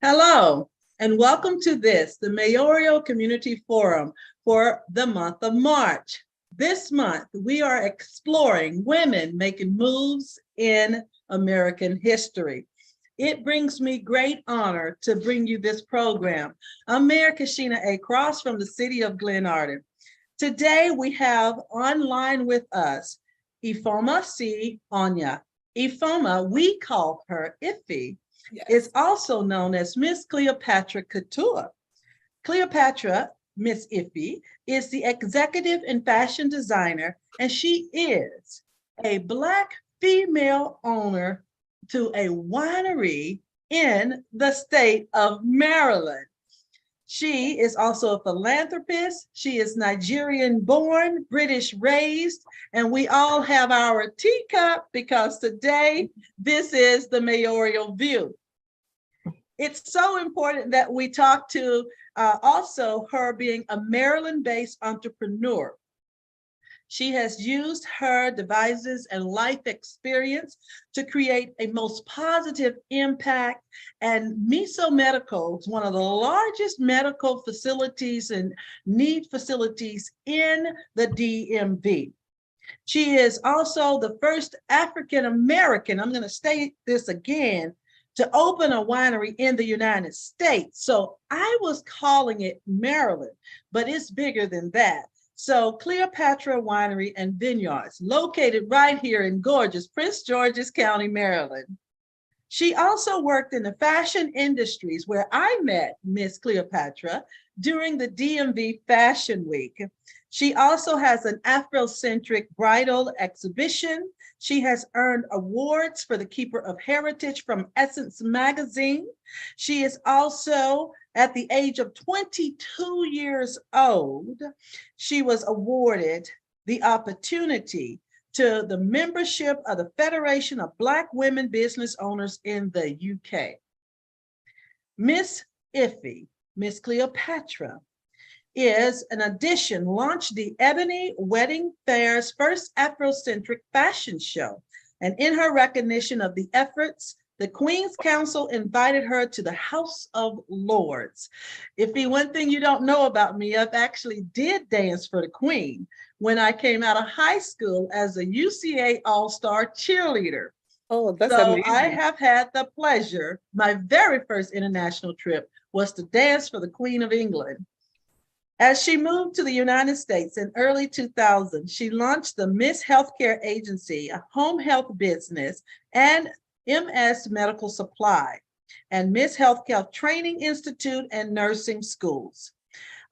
Hello, and welcome to the Mayoral Community Forum for the month of March. This month, we are exploring women making moves in American history. It brings me great honor to bring you this program. I'm Mayor Cashenna A. Cross from the city of Glenarden. Today, we have online with us Ifoma C. Onya. Ifoma, we call her Iffy. Yes. Is also known as Miss Cleopatra Couture. Cleopatra, Miss Iffy, is the executive and fashion designer, and she is a Black female owner to a winery in the state of Maryland. She is also a philanthropist. She is Nigerian born, British raised, and we all have our teacup because today this is the mayoral view. It's so important that we talk to also her being a Maryland-based entrepreneur. She has used her devices and life experience to create a most positive impact. And Miso Medical is one of the largest medical facilities and need facilities in the DMV. She is also the first African-American, I'm going to state this again, to open a winery in the United States. So I was calling it Maryland, but it's bigger than that. So Cleopatra Winery and Vineyards, located right here in gorgeous Prince George's County, Maryland. She also worked in the fashion industries where I met Miss Cleopatra during the DMV Fashion Week. She also has an Afrocentric bridal exhibition. She has earned awards for the Keeper of Heritage from Essence Magazine. She is also, at the age of 22 years old, she was awarded the opportunity to the membership of the Federation of Black Women Business Owners in the UK. Miss Iffy, Miss Cleopatra, is, in addition, launched the Ebony Wedding Fair's first Afrocentric fashion show. And in her recognition of the efforts, the Queen's Council invited her to the House of Lords. Iffy, one thing you don't know about me, I've actually did dance for the Queen when I came out of high school as a UCA All-Star cheerleader. Oh, that's so amazing. I have had the pleasure, my very first international trip was to dance for the Queen of England. As she moved to the United States in early 2000, she launched the Miss Healthcare Agency, a home health business, and MS Medical Supply, and Miss Healthcare Training Institute and nursing schools.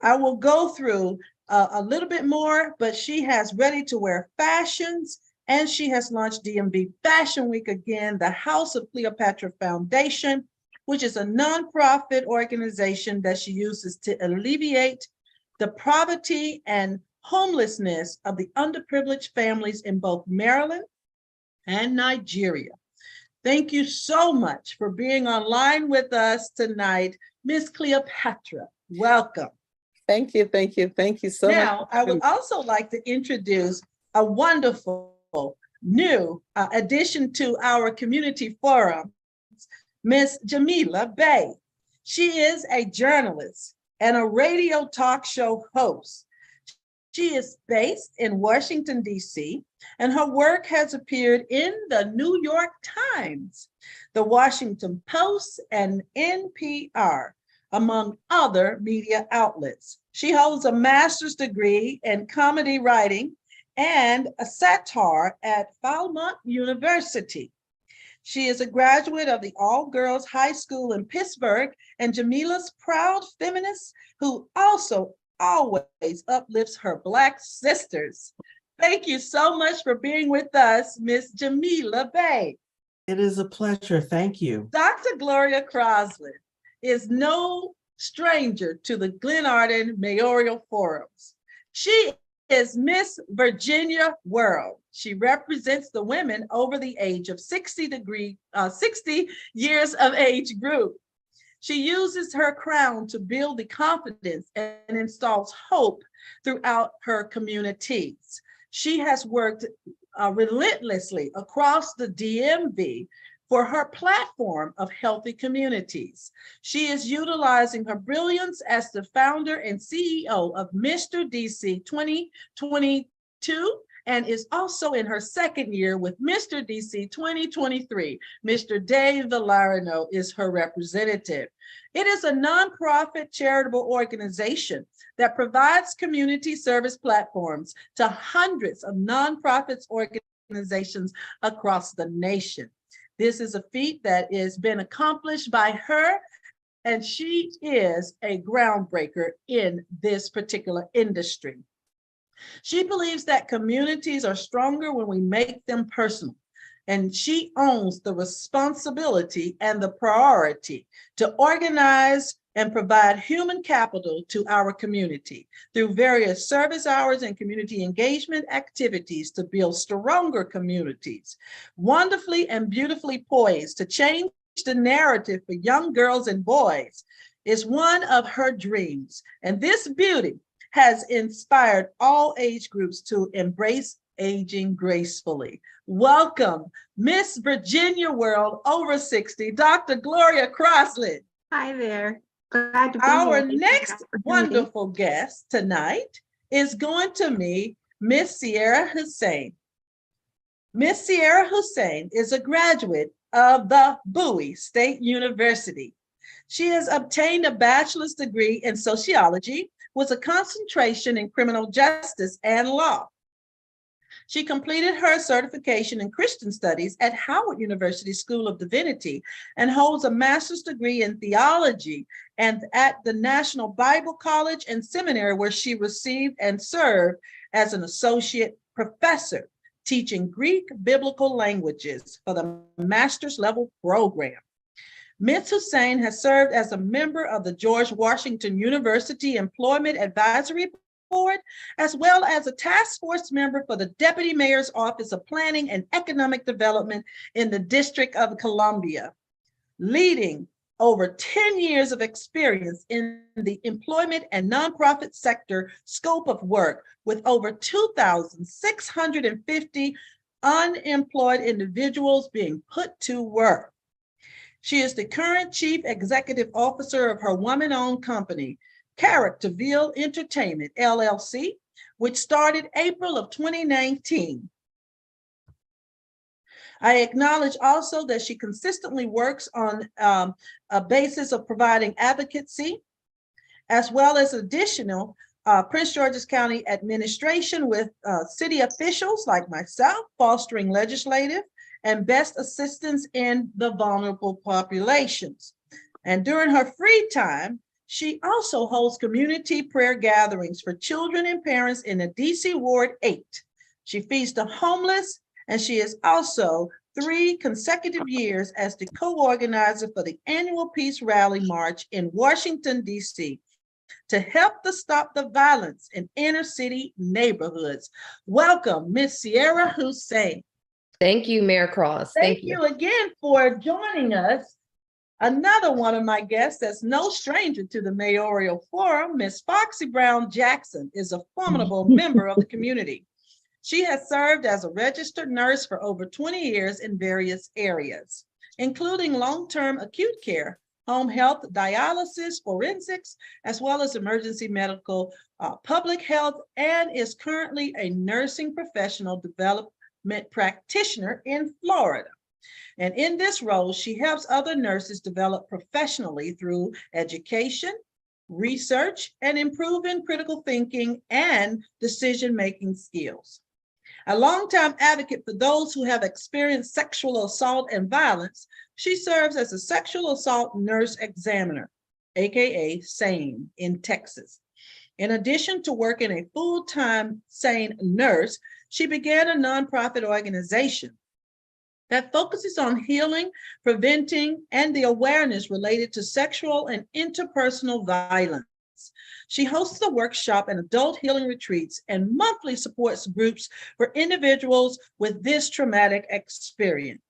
I will go through a little bit more, but she has ready-to-wear fashions, and she has launched DMV Fashion Week again, the House of Cleopatra Foundation, which is a nonprofit organization that she uses to alleviate the poverty and homelessness of the underprivileged families in both Maryland and Nigeria. Thank you so much for being online with us tonight, Miss Cleopatra. Welcome. Thank you, thank you, thank you so much. Now, I would also like to introduce a wonderful new addition to our community forum, Miss Jamila Bay. She is a journalist and a radio talk show host. She is based in Washington, D.C., and her work has appeared in the New York Times, the Washington Post, and NPR, among other media outlets. She holds a master's degree in comedy writing and a satire at Falmouth University. She is a graduate of the all-girls high school in Pittsburgh, and Jamila's proud feminist who also always uplifts her Black sisters. Thank you so much for being with us, Miss Jamila Bay. It is a pleasure, thank you. Dr. Gloria Crosland is no stranger to the Glenarden Mayoral Forums. She is Miss Virginia World. She represents the women over the age of 60 years of age group. She uses her crown to build the confidence and installs hope throughout her communities. She has worked relentlessly across the DMV for her platform of healthy communities. She is utilizing her brilliance as the founder and CEO of Mr. DC 2022 and is also in her second year with Mr. DC 2023. Mr. Dave Villarino is her representative. It is a nonprofit charitable organization that provides community service platforms to hundreds of nonprofits organizations across the nation. This is a feat that has been accomplished by her, and she is a groundbreaker in this particular industry. She believes that communities are stronger when we make them personal, and she owns the responsibility and the priority to organize and provide human capital to our community through various service hours and community engagement activities to build stronger communities. Wonderfully and beautifully poised to change the narrative for young girls and boys is one of her dreams. And this beauty has inspired all age groups to embrace aging gracefully. Welcome, Miss Virginia World over 60, Dr. Gloria Crosland. Hi there. Glad to be Our here. next wonderful guest tonight is going to be Miss Sierra Hussein. Miss Sierra Hussein is a graduate of the Bowie State University. She has obtained a bachelor's degree in sociology with a concentration in criminal justice and law. She completed her certification in Christian studies at Howard University School of Divinity and holds a master's degree in theology and at the National Bible College and Seminary, where she received and served as an associate professor teaching Greek biblical languages for the master's level program. Ms. Hussein has served as a member of the George Washington University Employment Advisory Board, as well as a task force member for the Deputy Mayor's Office of Planning and Economic Development in the District of Columbia, leading over 10 years of experience in the employment and nonprofit sector scope of work with over 2,650 unemployed individuals being put to work. She is the current Chief Executive Officer of her woman-owned company, Characterville Entertainment, LLC, which started April of 2019. I acknowledge also that she consistently works on a basis of providing advocacy, as well as additional Prince George's County administration with city officials like myself, fostering legislative and best assistance in the vulnerable populations. And during her free time, she also holds community prayer gatherings for children and parents in the DC Ward 8. She feeds the homeless, and she is also 3 consecutive years as the co-organizer for the annual Peace Rally March in Washington, DC, to help to stop the violence in inner city neighborhoods. Welcome, Miss Sierra Hussein. Thank you, Mayor Cross. Thank you again for joining us. Another one of my guests that's no stranger to the Mayoral Forum, Miss Foxy Brown Jackson, is a formidable member of the community. She has served as a registered nurse for over 20 years in various areas, including long-term acute care, home health, dialysis, forensics, as well as emergency medical, public health, and is currently a nursing professional development practitioner in Florida. And in this role, she helps other nurses develop professionally through education, research, and improving critical thinking and decision-making skills. A longtime advocate for those who have experienced sexual assault and violence, she serves as a sexual assault nurse examiner, AKA SANE, in Texas. In addition to working a full-time SANE nurse, she began a nonprofit organization that focuses on healing, preventing, and the awareness related to sexual and interpersonal violence. She hosts a workshop and adult healing retreats and monthly supports groups for individuals with this traumatic experience.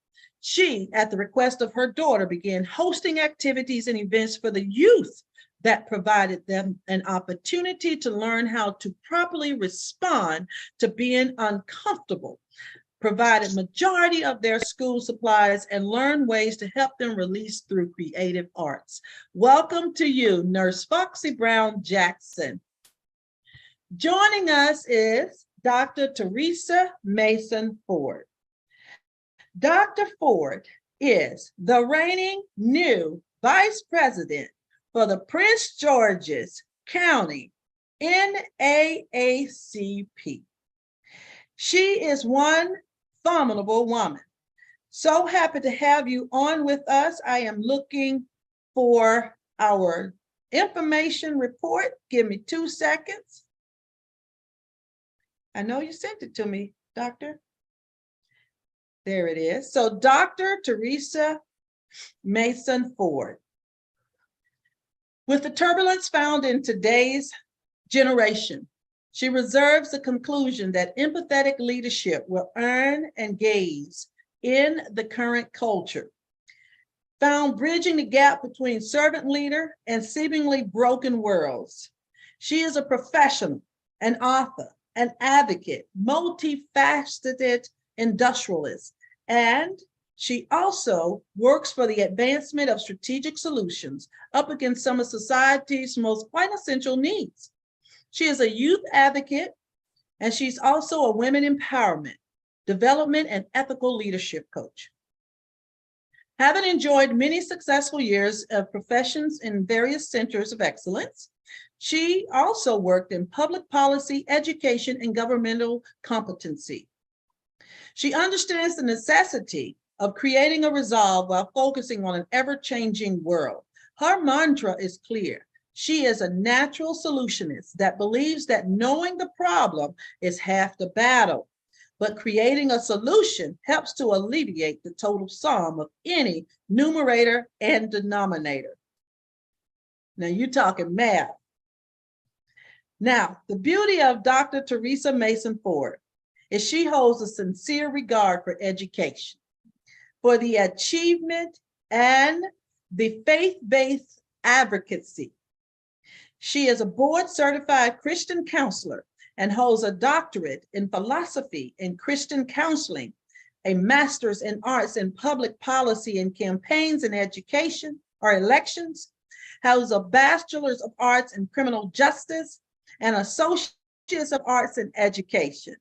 She, at the request of her daughter, began hosting activities and events for the youth that provided them an opportunity to learn how to properly respond to being uncomfortable, provided majority of their school supplies, and learn ways to help them release through creative arts. Welcome to you, Nurse Foxy Brown Jackson. Joining us is Dr. Teresa Mason Ford. Dr. Ford is the reigning new Vice President for the Prince George's County NAACP. She is one formidable woman. So happy to have you on with us. I am looking for our information report. Give me 2 seconds. I know you sent it to me, Doctor. There it is. So Dr. Teresa Mason Ford. With the turbulence found in today's generation, she reserves the conclusion that empathetic leadership will earn and gaze in the current culture, found bridging the gap between servant leader and seemingly broken worlds. She is a professional, an author, an advocate, multifaceted industrialist, and she also works for the advancement of strategic solutions up against some of society's most quintessential needs. She is a youth advocate, and she's also a women empowerment, development, and ethical leadership coach. Having enjoyed many successful years of professions in various centers of excellence, she also worked in public policy, education, and governmental competency. She understands the necessity of creating a resolve while focusing on an ever-changing world. Her mantra is clear. She is a natural solutionist that believes that knowing the problem is half the battle, but creating a solution helps to alleviate the total sum of any numerator and denominator. Now you're talking math. Now, the beauty of Dr. Teresa Mason Ford is she holds a sincere regard for education, for the achievement and the faith-based advocacy. She is a board-certified Christian counselor and holds a doctorate in philosophy and Christian counseling, a master's in arts and public policy and campaigns and education or elections, has a bachelor's of arts in criminal justice and associates of arts in education.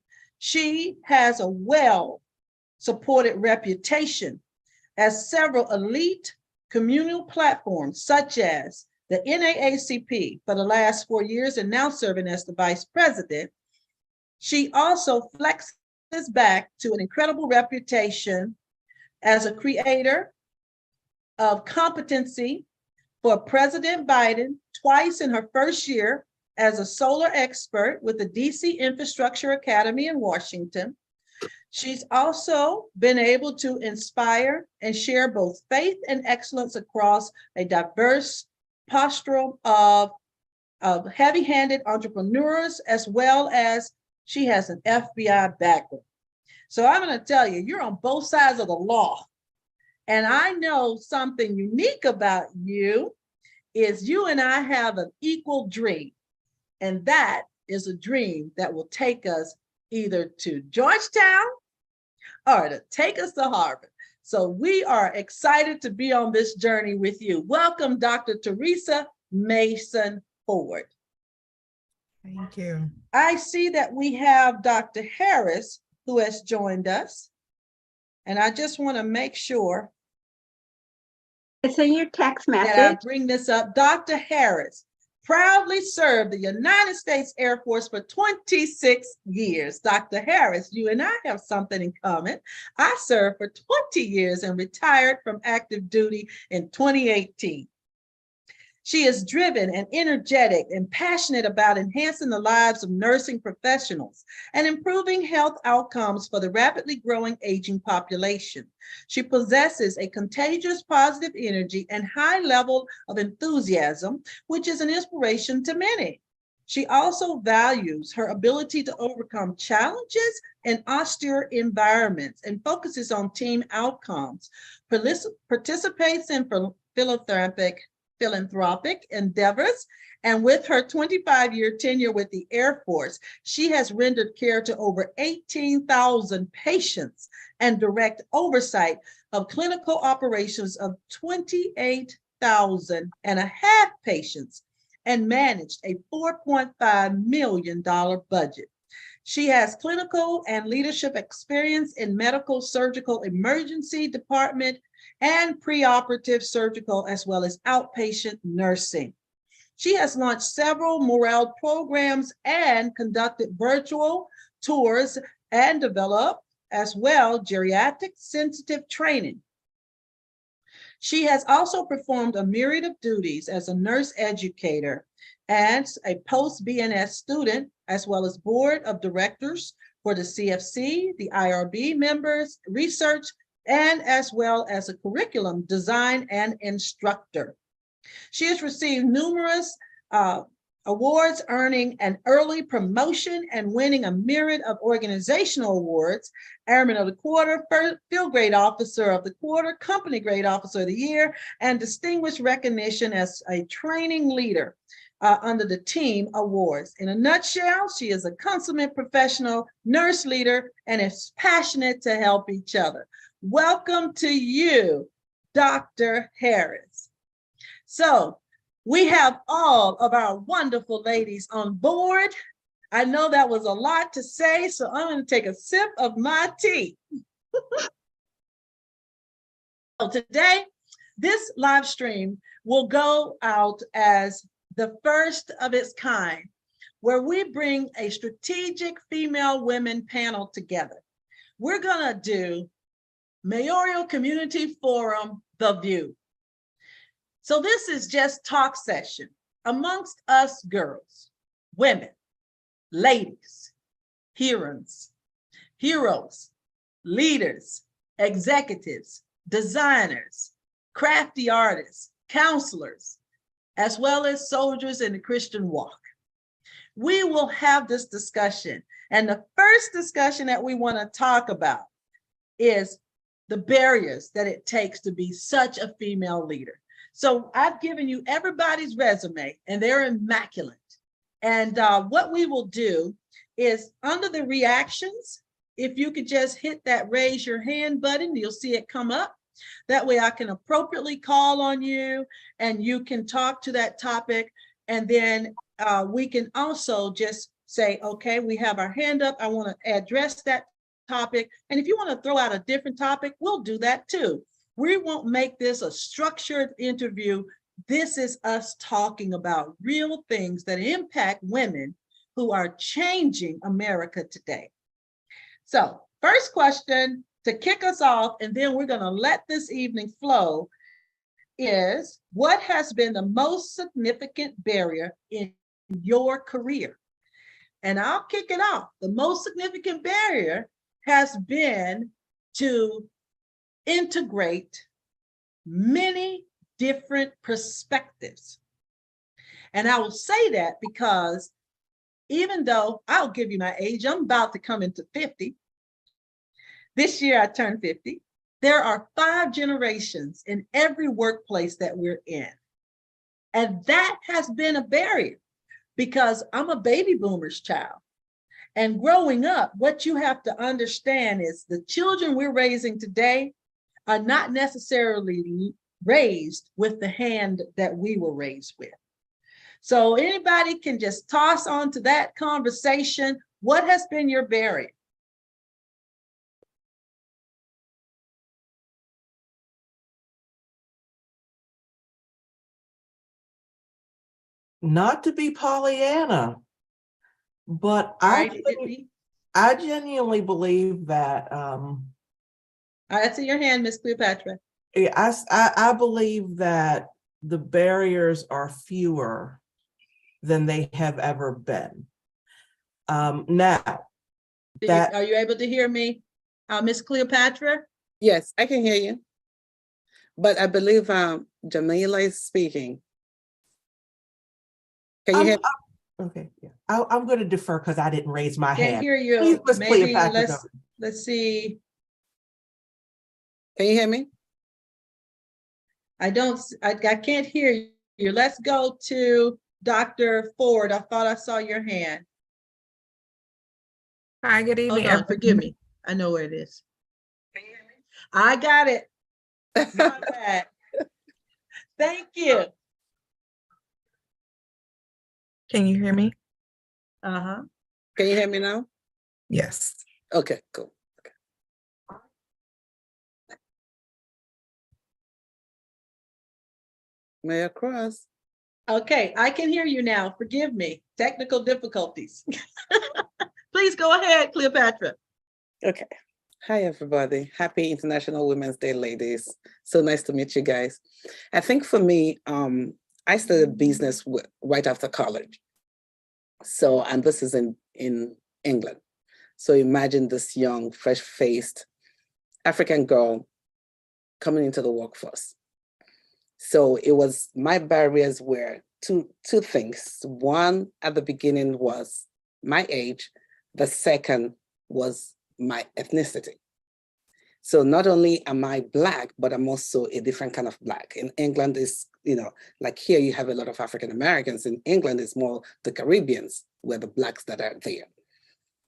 She has a well-supported reputation as several elite communal platforms, such as the NAACP for the last 4 years and now serving as the vice president. She also flexes back to an incredible reputation as a creator of competency for President Biden twice in her first year as a solar expert with the DC Infrastructure Academy in Washington. She's also been able to inspire and share both faith and excellence across a diverse postural of heavy-handed entrepreneurs, as well as she has an FBI background. So I'm going to tell you, you're on both sides of the law. And I know something unique about you is you and I have an equal dream. And that is a dream that will take us either to Georgetown or to take us to Harvard. So we are excited to be on this journey with you. Welcome, Dr. Teresa Mason Ford. Thank you. I see that we have Dr. Harris who has joined us. And I just want to make sure It's in your text that I message. bring this up. Dr. Harris proudly served the United States Air Force for 26 years. Dr. Harris, you and I have something in common. I served for 20 years and retired from active duty in 2018. She is driven and energetic and passionate about enhancing the lives of nursing professionals and improving health outcomes for the rapidly growing aging population. She possesses a contagious positive energy and high level of enthusiasm, which is an inspiration to many. She also values her ability to overcome challenges in austere environments and focuses on team outcomes, participates in philanthropic endeavors, and with her 25-year tenure with the Air Force, she has rendered care to over 18,000 patients and direct oversight of clinical operations of 28,500 patients and managed a $4.5 million budget. She has clinical and leadership experience in medical surgical emergency department and preoperative surgical, as well as outpatient nursing. She has launched several morale programs and conducted virtual tours and developed as well geriatric sensitive training. She has also performed a myriad of duties as a nurse educator and a post-BNS student, as well as board of directors for the CFC, the IRB members, research, and as well as a curriculum design and instructor. She has received numerous awards, earning an early promotion and winning a myriad of organizational awards: Airman of the Quarter, Field Grade Officer of the Quarter, Company Grade Officer of the Year, and distinguished recognition as a training leader under the Team Awards. In a nutshell, she is a consummate professional nurse leader and is passionate to help each other. Welcome to you, Dr. Harris. So we have all of our wonderful ladies on board. I know that was a lot to say, so I'm going to take a sip of my tea. So today, this live stream will go out as the first of its kind, where we bring a strategic female women panel together. We're going to do Mayoral Community Forum, The View. So this is just talk session amongst us girls, women, ladies, heroes, leaders, executives, designers, crafty artists, counselors, as well as soldiers in the Christian walk. We will have this discussion. And the first discussion that we want to talk about is the barriers that it takes to be such a female leader. So I've given you everybody's resume and they're immaculate. And what we will do is under the reactions, if you could just hit that raise your hand button, you'll see it come up. That way I can appropriately call on you and you can talk to that topic. And then we can also just say, okay, we have our hand up. I want to address that topic. And if you want to throw out a different topic, we'll do that too. We won't make this a structured interview. This is us talking about real things that impact women who are changing America today. So first question to kick us off, and then we're going to let this evening flow, is what has been the most significant barrier in your career? And I'll kick it off. The most significant barrier has been to integrate many different perspectives. And I will say that because even though I'll give you my age, I'm about to come into 50. This year I turned 50. There are 5 generations in every workplace that we're in. And that has been a barrier because I'm a baby boomer's child. And growing up, what you have to understand is the children we're raising today are not necessarily raised with the hand that we were raised with. So anybody can just toss onto that conversation. What has been your barrier? Not to be Pollyanna, but I genuinely believe that I see your hand, Miss Cleopatra. I believe that the barriers are fewer than they have ever been. Now, Are you able to hear me, Miss Cleopatra? Yes, I can hear you. But I believe Jamila is speaking. Can you hear me? Okay, yeah. I'm going to defer because I didn't raise my Can't hand. hear you. Please, Miss Maybe Cleopatra, go. let's see. Can you hear me? I can't hear you. Let's go to Dr. Ford. I thought I saw your hand. Hi, good evening, Hold on, forgive me. I know where it is. I got it. My bad. Thank you. Can you hear me? Uh-huh. Can you hear me now? Yes. Okay, cool. Mayor Cross. Okay, I can hear you now. Forgive me. Technical difficulties. Please go ahead, Cleopatra. Okay. Hi, everybody. Happy International Women's Day, ladies. So nice to meet you guys. I think for me, I started business right after college. So, and this is in England. So imagine this young, fresh-faced African girl coming into the workforce. So it was, my barriers were two things. One at the beginning was my age. The second was my ethnicity. So not only am I Black, but I'm also a different kind of Black. In England is, like here you have a lot of African Americans. In England it's more the Caribbeans were the Blacks that are there.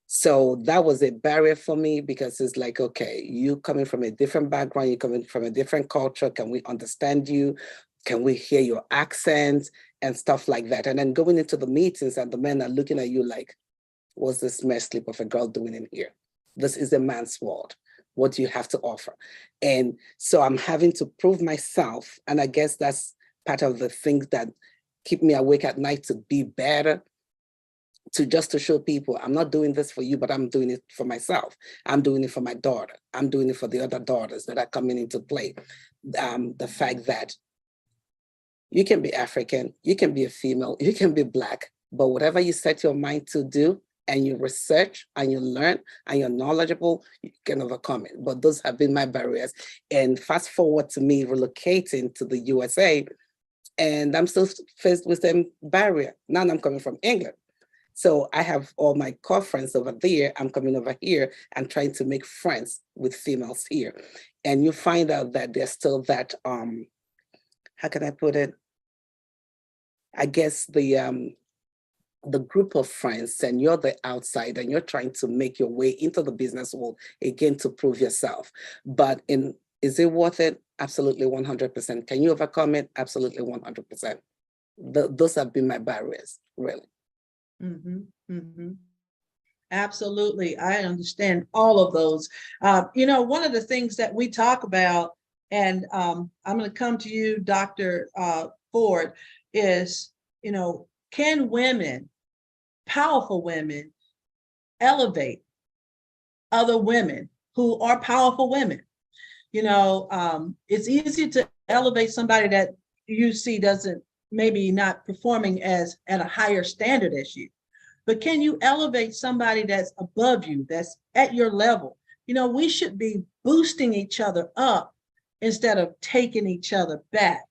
So that was a barrier for me because it's like, okay, you coming from a different background, you're coming from a different culture. Can we understand you? Can we hear your accent and stuff like that? And then going into the meetings and the men are looking at you like, what's this mess sleep of a girl doing in here? This is a man's world. What do you have to offer? And so I'm having to prove myself. And I guess that's part of the things that keep me awake at night to be better, to show people I'm not doing this for you, but I'm doing it for myself. I'm doing it for my daughter. I'm doing it for the other daughters that are coming into play. The fact that you can be African, you can be a female, you can be Black, but whatever you set your mind to do and you research and you learn and you're knowledgeable, you can overcome it. But those have been my barriers. And fast forward to me relocating to the USA, and I'm still faced with the same barrier. Now I'm coming from England. So I have all my core friends over there. I'm coming over here and trying to make friends with females here. And you find out that there's still that, how can I put it? I guess the group of friends, and you're the outside and you're trying to make your way into the business world again to prove yourself. But is it worth it? Absolutely 100%. Can you overcome it? Absolutely 100%. Those have been my barriers, really. Mm-hmm, mm-hmm. Absolutely. I understand all of those. One of the things that we talk about, and I'm going to come to you, Dr. Ford, is, can women, powerful women, elevate other women who are powerful women? It's easy to elevate somebody that you see doesn't, maybe not performing as at a higher standard as you. But can you elevate somebody that's above you, that's at your level? We should be boosting each other up instead of taking each other back.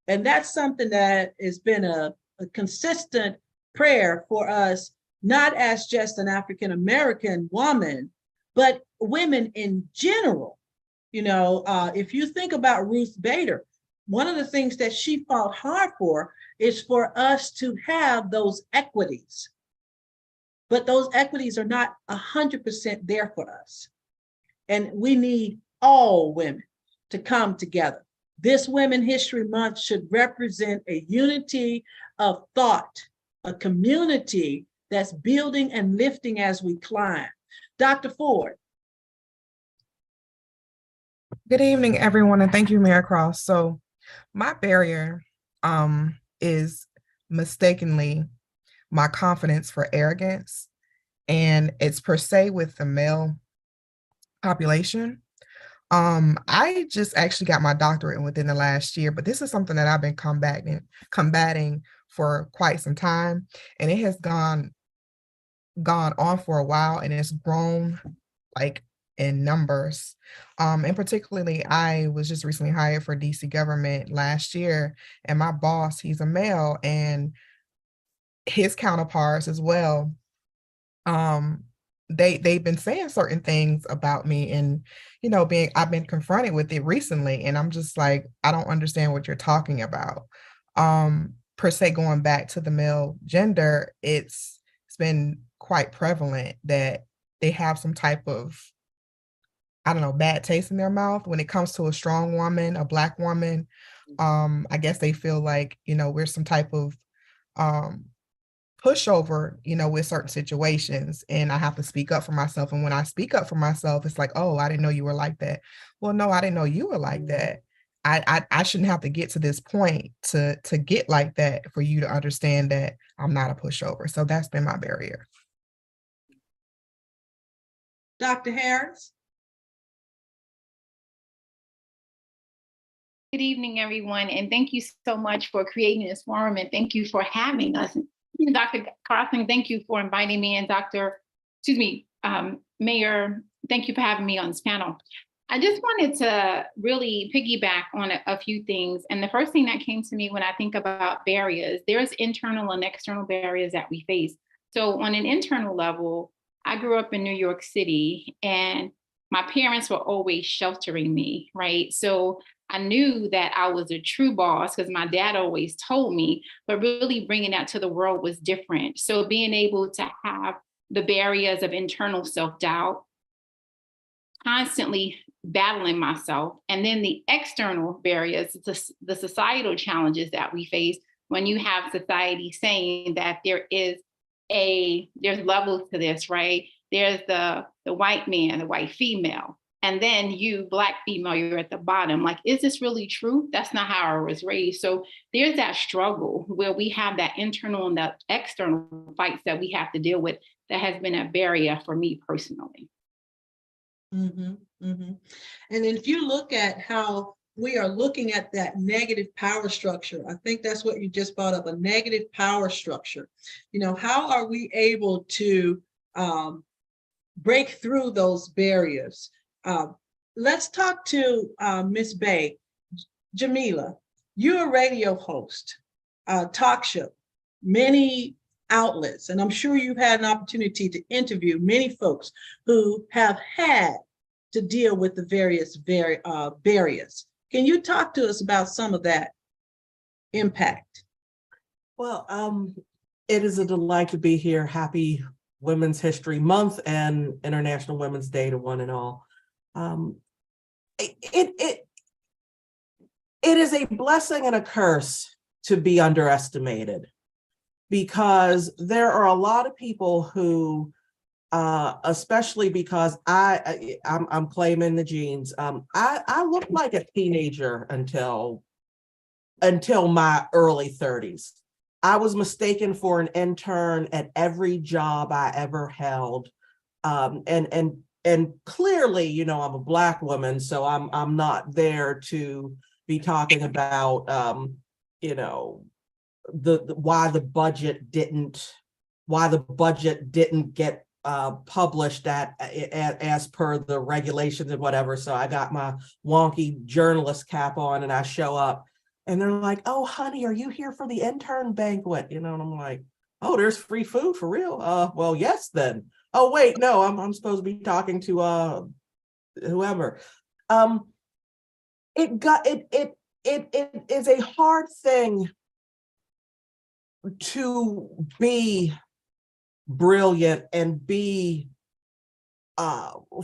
And that's something that has been a consistent prayer for us, not as just an African-American woman, but women in general. If you think about Ruth Bader, one of the things that she fought hard for is for us to have those equities. But those equities are not 100% there for us. And we need all women to come together. This Women History Month should represent a unity of thought, a community that's building and lifting as we climb. Dr. Ford. Good evening, everyone, and thank you, Mayor Cross. So my barrier is mistakenly my confidence for arrogance, and it's per se with the male population. I just actually got my doctorate within the last year, but this is something that I've been combating for quite some time, and it has gone on for a while, and it's grown like in numbers. And particularly, I was just recently hired for DC government last year, and my boss, he's a male, and his counterparts as well, they've been saying certain things about me, and I've been confronted with it recently, and I'm just like, I don't understand what you're talking about. Per se, going back to the male gender, it's been quite prevalent that they have some type of, I don't know, bad taste in their mouth when it comes to a strong woman, a Black woman. I guess they feel like, we're some type of um pushover, with certain situations, and I have to speak up for myself. And when I speak up for myself, it's like, oh, I didn't know you were like that. Well, no, I didn't know you were like that. I shouldn't have to get to this point to get like that for you to understand that I'm not a pushover. So that's been my barrier. Dr. Harris? Good evening, everyone, and thank you so much for creating this forum, and thank you for having us. Dr. Carson, thank you for inviting me, and Mayor, thank you for having me on this panel. I just wanted to really piggyback on a few things. And the first thing that came to me when I think about barriers, there's internal and external barriers that we face. So on an internal level, I grew up in New York City, and my parents were always sheltering me, right? So I knew that I was a true boss because my dad always told me, but really bringing that to the world was different. So being able to have the barriers of internal self-doubt, constantly battling myself, and then the external barriers, the societal challenges that we face when you have society saying that there's levels to this, right? There's the white man, the white female, and then you, Black female, you're at the bottom. Like, is this really true? That's not how I was raised. So there's that struggle where we have that internal and that external fights that we have to deal with that has been a barrier for me personally. Mm-hmm, mm-hmm. And if you look at how we are looking at that negative power structure, I think that's what you just brought up, a negative power structure. How are we able to break through those barriers? Let's talk to Ms. Bay. Jamila, you're a radio host, talk show, many outlets, and I'm sure you've had an opportunity to interview many folks who have had to deal with the various barriers. Can you talk to us about some of that impact? Well, it is a delight to be here. Happy Women's History Month and International Women's Day to one and all. It is a blessing and a curse to be underestimated, because there are a lot of people who, especially because I'm claiming the genes. I looked like a teenager until my early 30s. I was mistaken for an intern at every job I ever held, and clearly, I'm a Black woman, so I'm not there to be talking about why the budget didn't get published as per the regulations and whatever. So I got my wonky journalist cap on and I show up, and they're like, "Oh, honey, are you here for the intern banquet?" And I'm like, "Oh, there's free food for real? Well, yes, then. Oh, wait, no, I'm supposed to be talking to whoever." It is a hard thing to be brilliant and be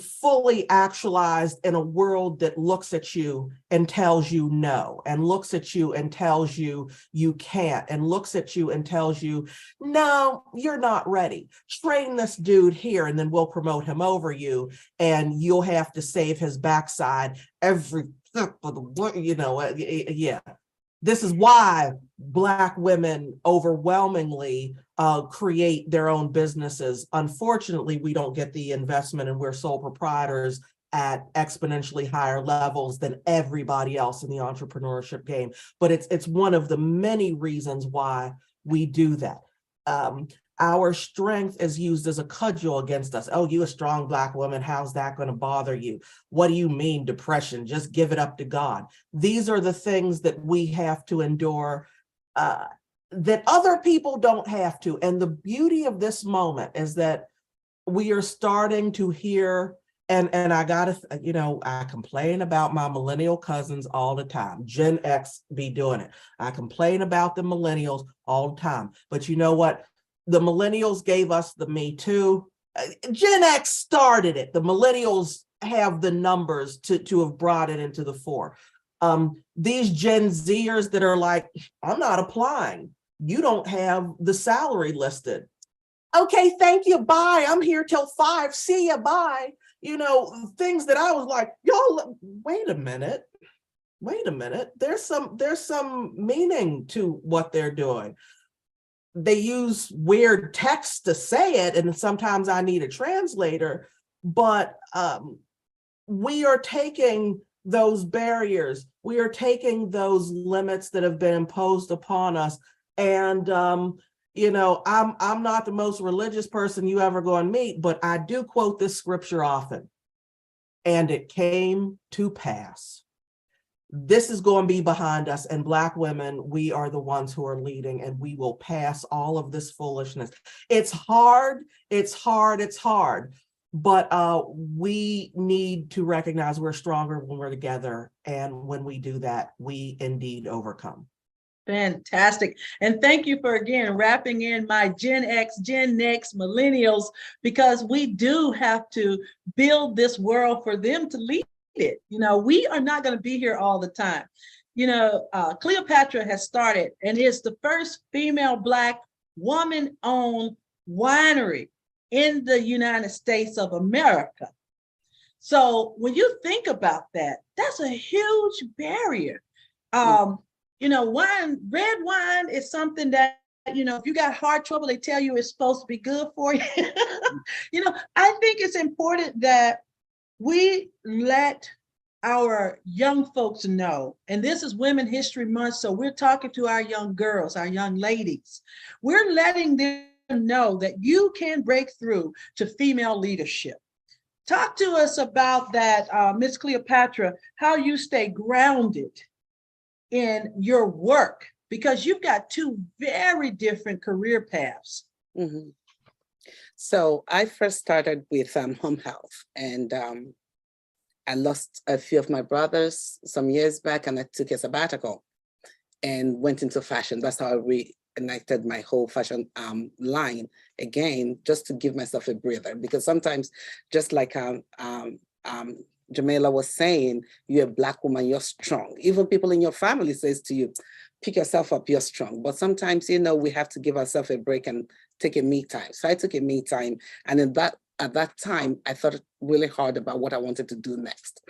fully actualized in a world that looks at you and tells you no, and looks at you and tells you you can't, and looks at you and tells you, no, you're not ready. Train this dude here and then we'll promote him over you, and you'll have to save his backside every step of the way, yeah. This is why Black women overwhelmingly create their own businesses. Unfortunately, we don't get the investment, and we're sole proprietors at exponentially higher levels than everybody else in the entrepreneurship game. But it's one of the many reasons why we do that. Our strength is used as a cudgel against us. Oh, you a strong Black woman, how's that going to bother you? What do you mean depression? Just give it up to God. These are the things that we have to endure that other people don't have to. And the beauty of this moment is that we are starting to hear, and I gotta, I complain about my millennial cousins all the time. Gen X be doing it. I complain about the millennials all the time. But you know what? The millennials gave us the Me Too. Gen X started it. The millennials have the numbers to have brought it into the fore. These Gen Zers that are like, I'm not applying. You don't have the salary listed. Okay, thank you, bye. I'm here till 5. See ya, bye. Things that I was like, y'all, wait a minute. There's some meaning to what they're doing. They use weird text to say it, and sometimes I need a translator, but we are taking those barriers, we are taking those limits that have been imposed upon us. And I'm not the most religious person you ever going to meet, but I do quote this scripture often. And it came to pass. This is going to be behind us, and Black women, we are the ones who are leading, and we will pass all of this foolishness. It's hard, but we need to recognize we're stronger when we're together, and when we do that, we indeed overcome. Fantastic. And thank you for, again, wrapping in my Gen X, Gen Next, millennials, because we do have to build this world for them to lead it. We are not going to be here all the time. Cleopatra has started, and is the first female Black woman-owned winery in the United States of America. So when you think about that, that's a huge barrier. Red wine is something that, if you got heart trouble, they tell you it's supposed to be good for you. I think it's important that we let our young folks know, and this is Women History Month, so we're talking to our young girls, our young ladies. We're letting them know that you can break through to female leadership. Talk to us about that, Miss Cleopatra, how you stay grounded in your work, because you've got two very different career paths. Mm-hmm. So I first started with home health, and I lost a few of my brothers some years back, and I took a sabbatical and went into fashion. That's how I reignited my whole fashion line again, just to give myself a breather. Because sometimes, just like Jamila was saying, you're a Black woman, you're strong. Even people in your family says to you, pick yourself up, you're strong. But sometimes, we have to give ourselves a break and take a me time. So I took a me time. And at that time, I thought really hard about what I wanted to do next.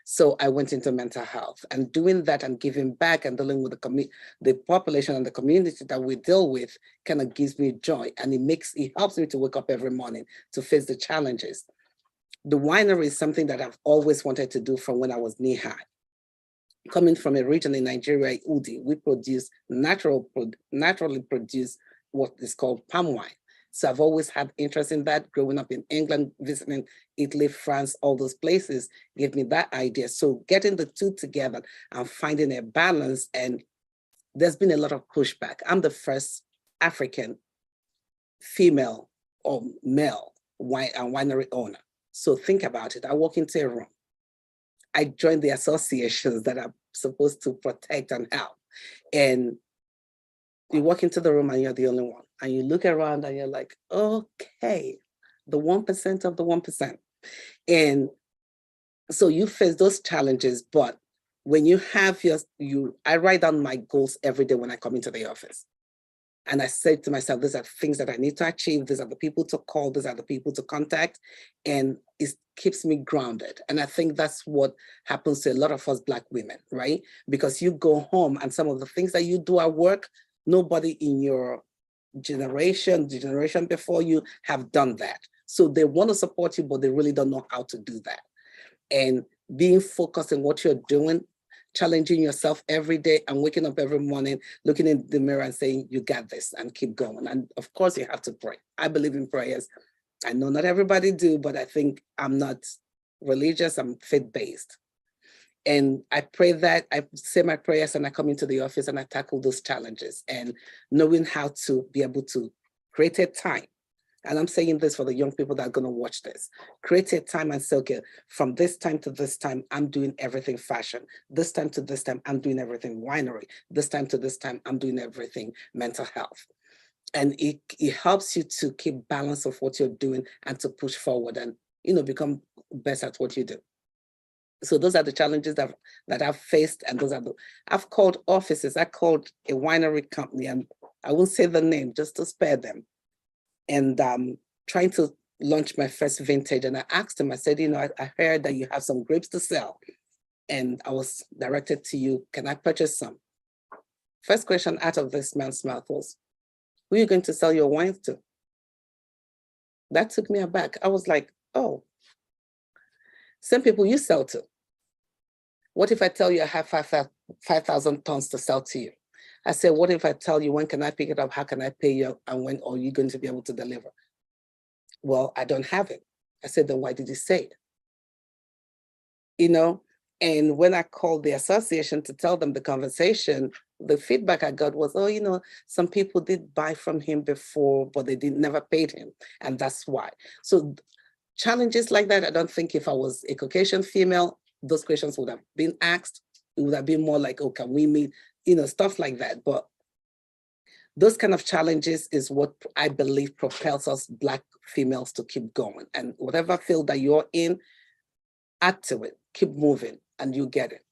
So I went into mental health, and doing that and giving back and dealing with the population and the community that we deal with kind of gives me joy. And it helps me to wake up every morning to face the challenges. The winery is something that I've always wanted to do from when I was knee high. Coming from a region in Nigeria, Udi, we produce naturally produce what is called palm wine. So I've always had interest in that. Growing up in England, visiting Italy, France, all those places gave me that idea. So getting the two together and finding a balance, and there's been a lot of pushback. I'm the first African female or male winery owner. So think about it. I walk into a room. I joined the associations that are supposed to protect and help. And you walk into the room and you're the only one. And you look around and you're like, okay, the 1% of the 1%. And so you face those challenges, but when you have I write down my goals every day when I come into the office. And I said to myself, these are things that I need to achieve. These are the people to call. These are the people to contact. And it keeps me grounded. And I think that's what happens to a lot of us Black women, right? Because you go home and some of the things that you do at work, nobody in your generation, the generation before you have done that. So they want to support you, but they really don't know how to do that. And being focused on what you're doing, challenging yourself every day and waking up every morning, looking in the mirror and saying, you got this, and keep going. And of course you have to pray. I believe in prayers. I know not everybody do, but I think I'm not religious, I'm faith-based. And I pray that, I say my prayers and I come into the office and I tackle those challenges, and knowing how to be able to create a time. And I'm saying this for the young people that are going to watch this. Create a time and say, okay, from this time to this time, I'm doing everything fashion. This time to this time, I'm doing everything winery. This time to this time, I'm doing everything mental health. And it helps you to keep balance of what you're doing and to push forward and, become best at what you do. So those are the challenges that I've faced, and I've called offices. I called a winery company, and I won't say the name just to spare them, and trying to launch my first vintage. And I asked him, I said, I heard that you have some grapes to sell, and I was directed to you. Can I purchase some? First question out of this man's mouth was, who are you going to sell your wines to? That took me aback. I was like, oh, some people you sell to. What if I tell you I have 5,000 tons to sell to you? I said, what if I tell you, when can I pick it up? How can I pay you? And when are you going to be able to deliver? Well, I don't have it. I said, then why did you say it? And when I called the association to tell them the conversation, the feedback I got was, oh, some people did buy from him before, but they never paid him. And that's why. So challenges like that, I don't think if I was a Caucasian female, those questions would have been asked. It would have been more like, oh, can we meet, stuff like that. But those kind of challenges is what I believe propels us Black females to keep going. And whatever field that you're in, add to it, keep moving, and you get it.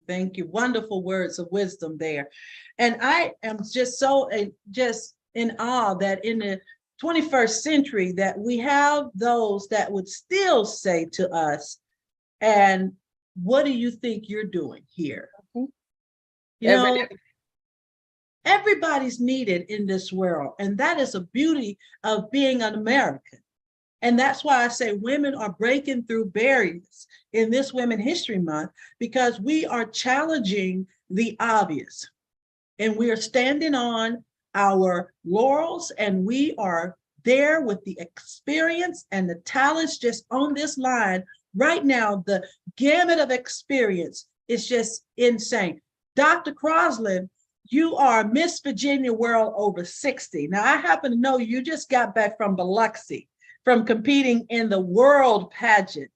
Thank you. Wonderful words of wisdom there. And I am just so just in awe that in the 21st century that we have those that would still say to us, and what do you think you're doing here? Everybody's needed in this world, and that is a beauty of being an American. And that's why I say women are breaking through barriers in this Women History Month, because we are challenging the obvious, and we are standing on our laurels, and we are there with the experience and the talents just on this line right now. The gamut of experience is just insane. Dr. Crosland, you are Miss Virginia World over 60. Now, I happen to know you just got back from Biloxi, from competing in the world pageant.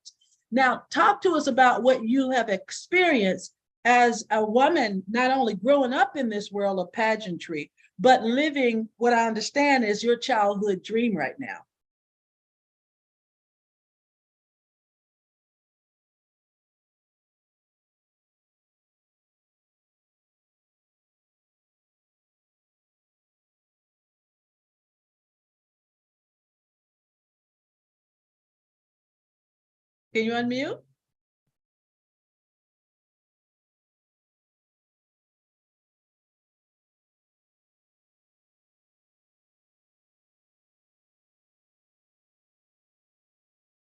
Now, talk to us about what you have experienced as a woman, not only growing up in this world of pageantry, but living what I understand is your childhood dream right now. Can you unmute?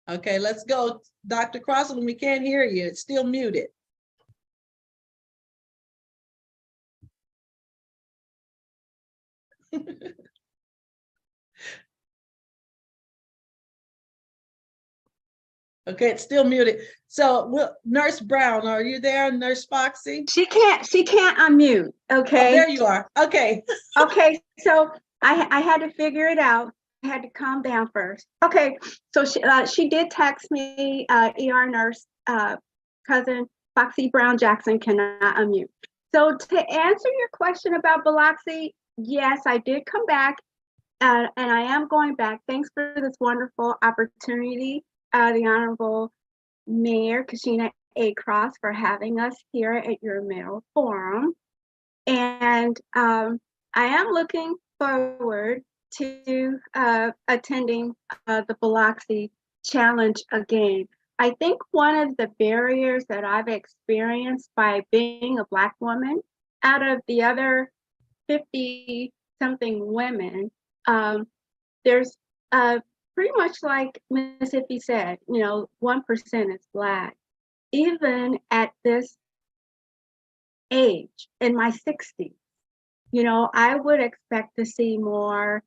Okay, let's go. Dr. Crosland, we can't hear you. It's still muted. Okay, it's still muted. So Nurse Brown, are you there? Nurse Foxy? She can't unmute. Okay. Oh, there you are. Okay. Okay, so I had to figure it out. I had to calm down first. Okay, so she did text me, ER nurse, cousin Foxy Brown Jackson cannot unmute. So to answer your question about Biloxi, yes, I did come back, and I am going back. Thanks for this wonderful opportunity, the Honorable Mayor Cashenna A. Cross, for having us here at your Mayoral Forum. And I am looking forward to attending the Biloxi Challenge again. I think one of the barriers that I've experienced by being a Black woman, out of the other 50-something women, there's pretty much like Ms. Iffy said, 1% is Black. Even at this age, in my 60s, I would expect to see more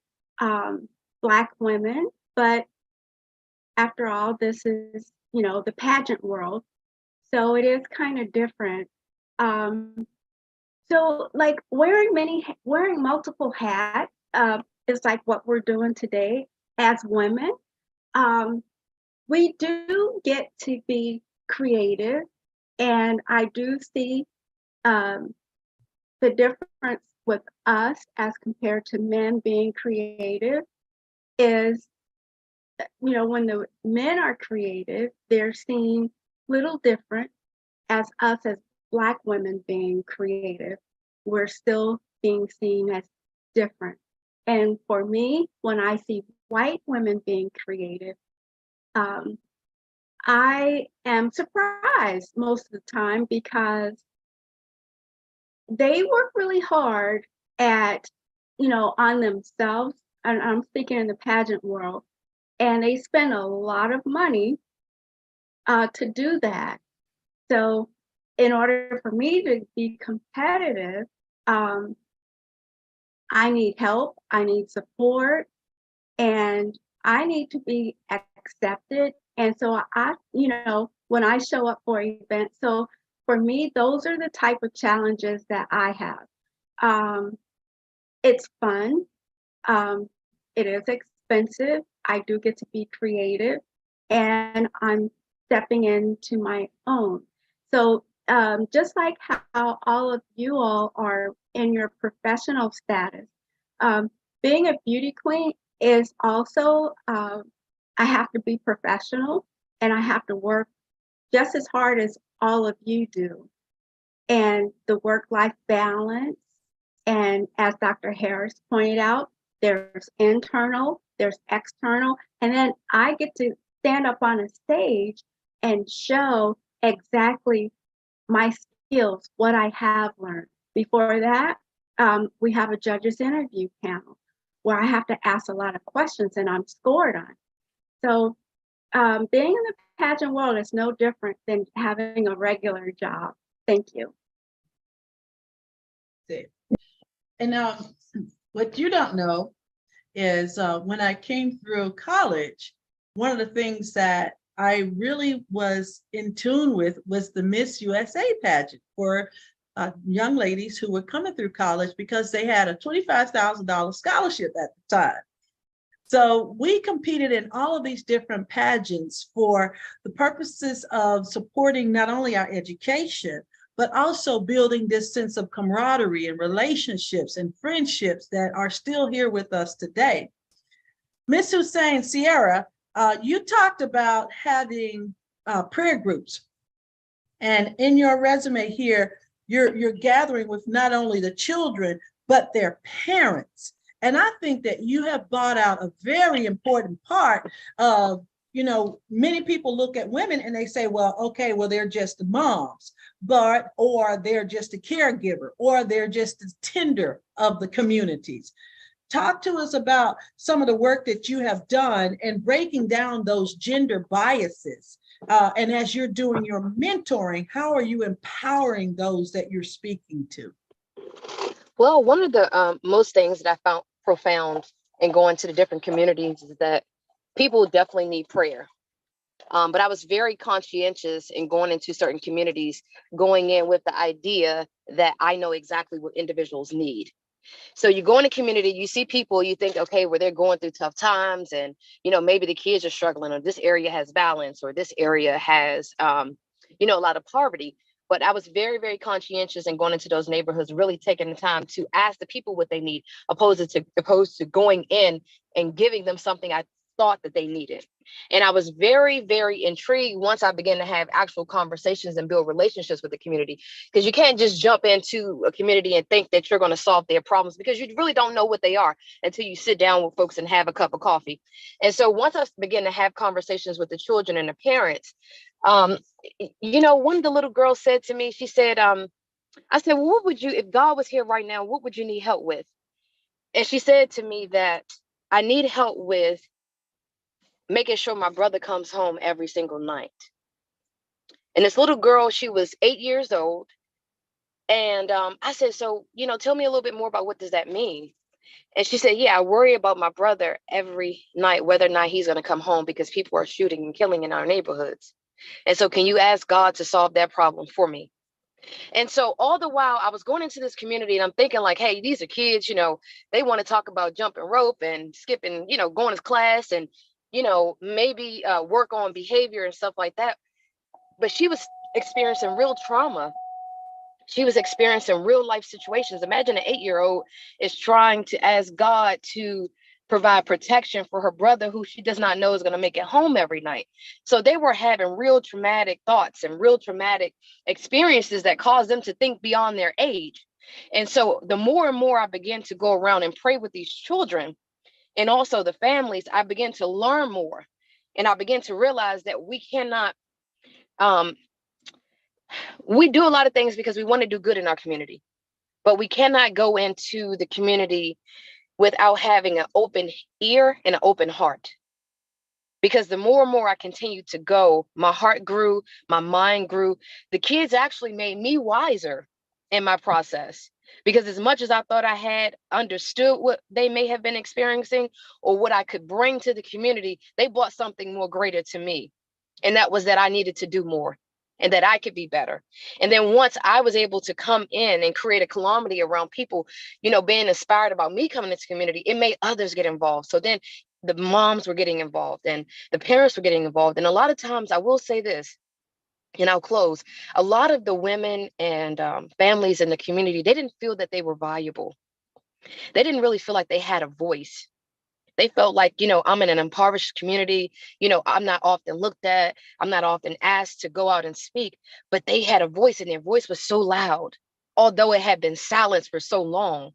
Black women, but after all, this is, the pageant world. So it is kind of different. So like wearing multiple hats is like what we're doing today as women. We do get to be creative, and I do see the difference with us as compared to men being creative is, when the men are creative, they're seen little different as us as Black women being creative. We're still being seen as different. And for me, when I see white women being creative, I am surprised most of the time because they work really hard at, on themselves. And I'm speaking in the pageant world, and they spend a lot of money to do that. So in order for me to be competitive, I need help, I need support, and I need to be accepted. And so when I show up for events, so for me, those are the type of challenges that I have. It's fun. It is expensive. I do get to be creative, and I'm stepping into my own. So just like how all of you all are in your professional status, being a beauty queen is also, I have to be professional, and I have to work just as hard as all of you do. And the work-life balance, and as Dr. Harris pointed out, there's internal, there's external, and then I get to stand up on a stage and show exactly my skills, what I have learned. Before that, we have a judge's interview panel where I have to ask a lot of questions and I'm scored on. So being in the pageant world is no different than having a regular job. Thank you. And what you don't know is when I came through college, one of the things that I really was in tune with was the Miss USA pageant for young ladies who were coming through college because they had a $25,000 scholarship at the time. So we competed in all of these different pageants for the purposes of supporting not only our education, but also building this sense of camaraderie and relationships and friendships that are still here with us today. Miss Hussein, Sierra, you talked about having prayer groups. And in your resume here, you're gathering with not only the children, but their parents. And I think that you have brought out a very important part of, many people look at women and they say, well, okay, well, they're just moms, or they're just a caregiver, or they're just the tender of the communities. Talk to us about some of the work that you have done and breaking down those gender biases. And as you're doing your mentoring, how are you empowering those that you're speaking to? Well, one of the most things that I found profound in going to the different communities is that people definitely need prayer. But I was very conscientious in going into certain communities, going in with the idea that I know exactly what individuals need. So you go in a community, you see people, you think, okay, well, they're going through tough times and, maybe the kids are struggling, or this area has violence, or this area has, a lot of poverty. But I was very, very conscientious in going into those neighborhoods, really taking the time to ask the people what they need, opposed to going in and giving them something I thought that they needed. And I was very, very intrigued once I began to have actual conversations and build relationships with the community, because you can't just jump into a community and think that you're going to solve their problems, because you really don't know what they are until you sit down with folks and have a cup of coffee. And so once I began to have conversations with the children and the parents, one of the little girls said to me, she said, I said, well, what would you, if God was here right now, what would you need help with? And she said to me that I need help with making sure my brother comes home every single night. And this little girl, she was 8 years old. And I said, so, tell me a little bit more about what does that mean? And she said, yeah, I worry about my brother every night, whether or not he's going to come home, because people are shooting and killing in our neighborhoods. And so can you ask God to solve that problem for me? And so all the while I was going into this community and I'm thinking like, hey, these are kids, they want to talk about jumping rope and skipping, going to class and, maybe work on behavior and stuff like that. But she was experiencing real trauma. She was experiencing real life situations. Imagine an 8-year-old is trying to ask God to provide protection for her brother who she does not know is going to make it home every night. So they were having real traumatic thoughts and real traumatic experiences that caused them to think beyond their age. And so the more and more I began to go around and pray with these children and also the families, I began to learn more. And I began to realize that we cannot, we do a lot of things because we want to do good in our community, but we cannot go into the community without having an open ear and an open heart. Because the more and more I continued to go, my heart grew, my mind grew. The kids actually made me wiser in my process. Because as much as I thought I had understood what they may have been experiencing or what I could bring to the community, they brought something more greater to me. And that was that I needed to do more and that I could be better. And then once I was able to come in and create a calamity around people, being inspired about me coming into community, it made others get involved. So then the moms were getting involved and the parents were getting involved. And a lot of times I will say this, and I'll close, a lot of the women and families in the community, they didn't feel that they were valuable. They didn't really feel like they had a voice. They felt like, I'm in an impoverished community, I'm not often looked at, I'm not often asked to go out and speak, but they had a voice and their voice was so loud, although it had been silenced for so long.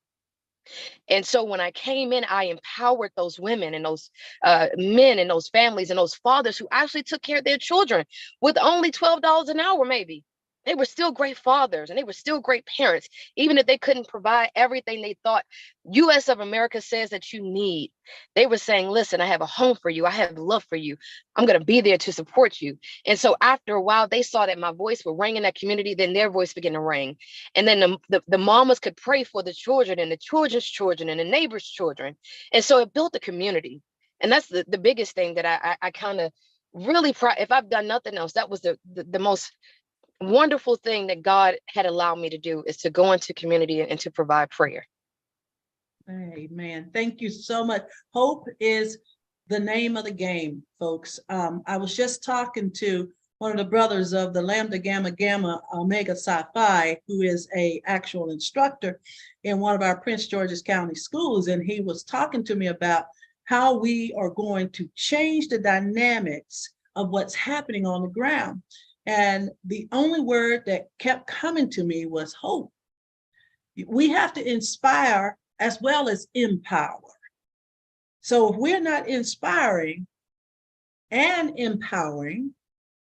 And so when I came in, I empowered those women and those men and those families and those fathers who actually took care of their children with only $12 an hour, maybe. They were still great fathers and they were still great parents, even if they couldn't provide everything they thought US of America says that you need. They were saying, listen, I have a home for you. I have love for you. I'm going to be there to support you. And so after a while, they saw that my voice would ring in that community. Then their voice began to ring. And then the mamas could pray for the children and the children's children and the neighbors' children. And so it built a community. And that's the biggest thing that I kind of really proud. If I've done nothing else, that was the most wonderful thing that God had allowed me to do, is to go into community and to provide prayer. Amen. Thank you so much. Hope is the name of the game, folks. I was just talking to one of the brothers of the Lambda Gamma Gamma Omega Psi Phi, who is a actual instructor in one of our Prince George's County schools, and he was talking to me about how we are going to change the dynamics of what's happening on the ground. And the only word that kept coming to me was hope. We have to inspire as well as empower. So if we're not inspiring and empowering,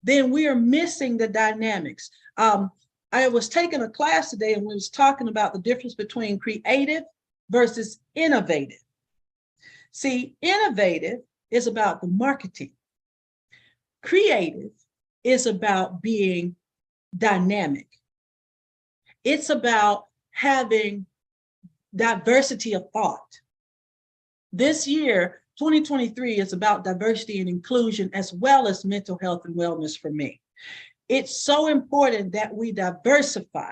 then we are missing the dynamics. I was taking a class today and we was talking about the difference between creative versus innovative. See, innovative is about the marketing. Creative is about being dynamic. It's about having diversity of thought. This year, 2023, is about diversity and inclusion as well as mental health and wellness for me. It's so important that we diversify.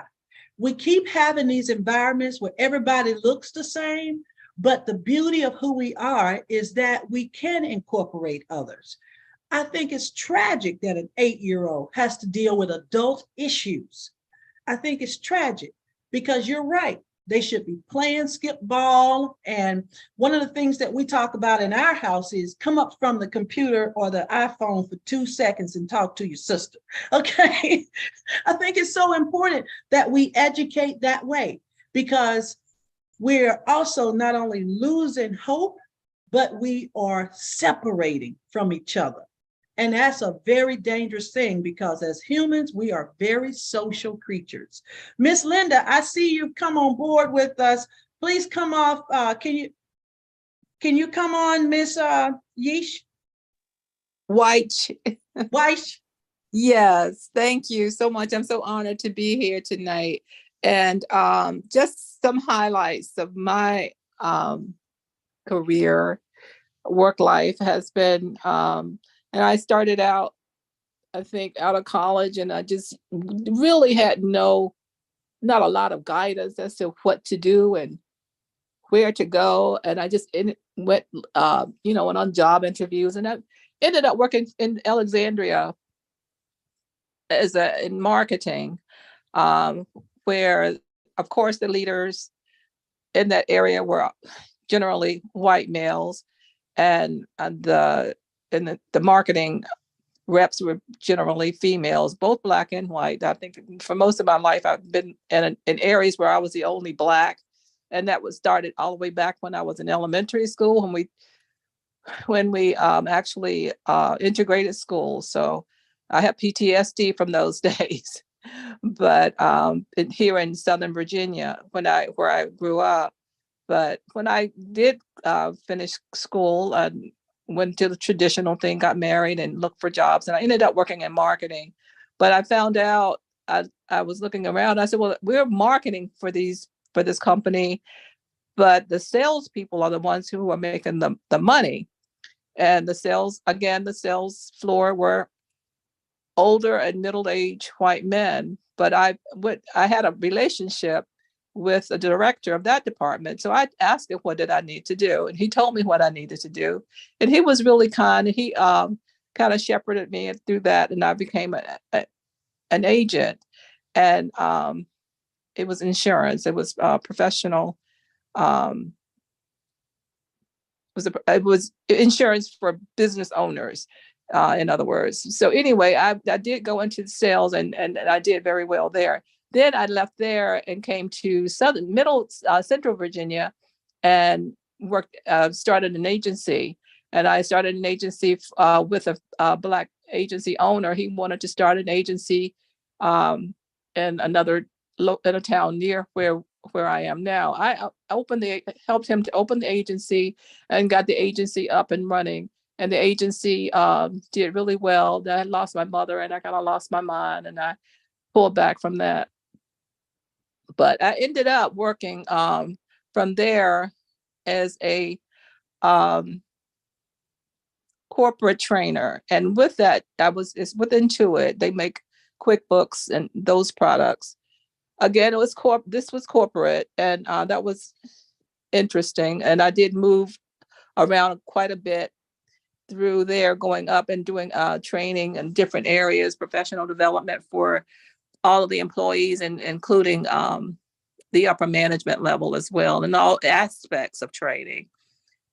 We keep having these environments where everybody looks the same, but the beauty of who we are is that we can incorporate others. I think it's tragic that an 8-year-old has to deal with adult issues. I think it's tragic because you're right. They should be playing skip ball. And one of the things that we talk about in our house is come up from the computer or the iPhone for 2 seconds and talk to your sister. Okay. I think it's so important that we educate that way, because we're also not only losing hope, but we are separating from each other. And that's a very dangerous thing, because as humans, we are very social creatures. Miss Linda, I see you've come on board with us. Please come off. Can you come on, Miss Yeesh? White. Weish? Yes, thank you so much. I'm so honored to be here tonight. And just some highlights of my career, work life has been, and I started out I think, out of college, and I just really had not a lot of guidance as to what to do and where to go. And I just went, went on job interviews, and I ended up working in Alexandria in marketing, where, of course, the leaders in that area were generally white males, and the marketing reps were generally females, both Black and white. I think for most of my life, I've been in areas where I was the only Black, and that was started all the way back when I was in elementary school, when we actually integrated schools. So I have PTSD from those days. But here in Southern Virginia, where I grew up. But when I did finish school, I went to the traditional thing, got married, and looked for jobs, and I ended up working in marketing. But I found out, I was looking around. I said, "Well, we're marketing for this company, but the salespeople are the ones who are making the money." And the sales floor were older and middle-aged white men. But I had a relationship with the director of that department. So I asked him, what did I need to do? And he told me what I needed to do. And he was really kind. And he kind of shepherded me through that. And I became an agent. And it was insurance. It was professional. It was insurance for business owners, in other words. So anyway, I did go into sales, and I did very well there. Then I left there and came to Central Virginia, and started an agency. And I started an agency with a Black agency owner. He wanted to start an agency in a town near where I am now. I helped him to open the agency and got the agency up and running. And the agency did really well. I lost my mother, and I kind of lost my mind, and I pulled back from that. But I ended up working from there as a corporate trainer. And with that, it's with Intuit. They make QuickBooks and those products. Again, this was corporate, and that was interesting. And I did move around quite a bit through there, going up and doing training in different areas, professional development for all of the employees, and including the upper management level as well, and all aspects of training.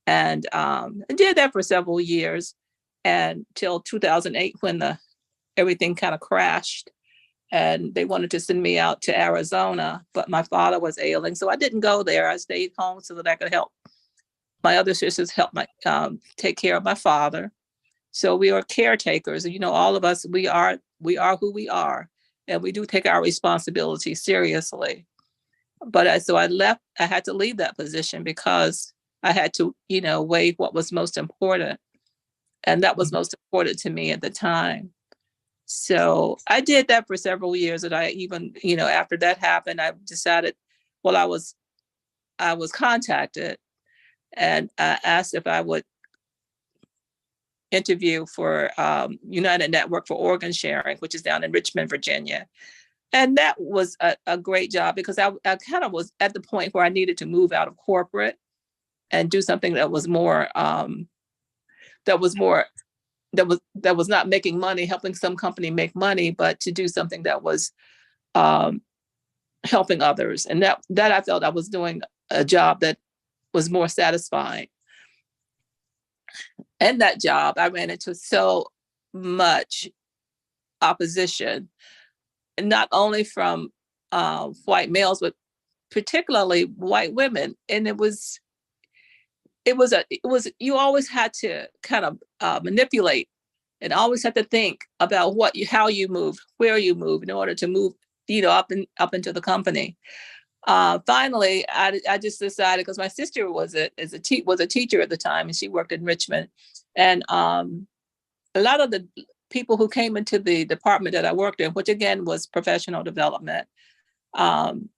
And I did that for several years, until 2008, when everything kind of crashed. And they wanted to send me out to Arizona, but my father was ailing. So I didn't go there. I stayed home so that I could help my other sisters take care of my father. So we are caretakers. All of us, we are who we are. And we do take our responsibility seriously. But so I left. I had to leave that position because I had to, weigh what was most important. And that was most important to me at the time. So I did that for several years. And I even, after that happened, I decided, well, I was contacted and asked if I would interview for United Network for Organ Sharing, which is down in Richmond, Virginia. And that was a great job, because I kind of was at the point where I needed to move out of corporate and do something that was more, that was not making money, helping some company make money, but to do something that was helping others. And that I felt I was doing a job that was more satisfying. And that job, I ran into so much opposition, and not only from white males, but particularly white women. And it was you always had to kind of manipulate, and always had to think about how you move, where you move, in order to move, up into the company. Finally, I just decided, because my sister was a teacher at the time, and she worked in Richmond, and a lot of the people who came into the department that I worked in, which again was professional development, and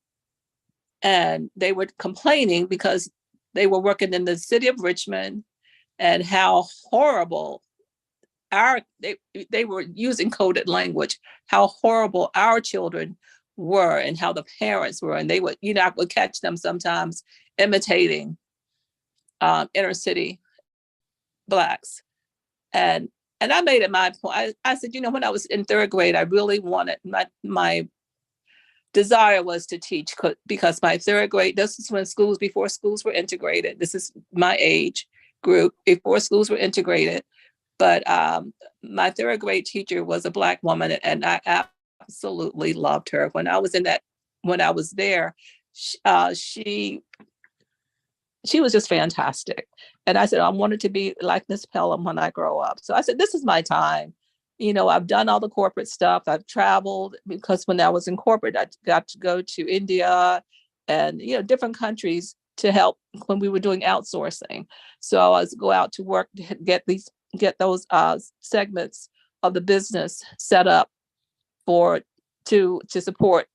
they were complaining because they were working in the city of Richmond, and how horrible they were using coded language, how horrible our children were and how the parents were. And they would, I would catch them sometimes imitating inner city Blacks. And I made it my point. I said, when I was in third grade, I really wanted, my desire was to teach, because my third grade, this is when before schools were integrated. This is my age group, before schools were integrated. But my third grade teacher was a Black woman, and I absolutely loved her. When I was there, she was just fantastic. And I said, I wanted to be like Miss Pelham when I grow up. So I said, this is my time. I've done all the corporate stuff. I've traveled, because when I was in corporate, I got to go to India and, different countries to help when we were doing outsourcing. So I was go out to work to get those segments of the business set up to support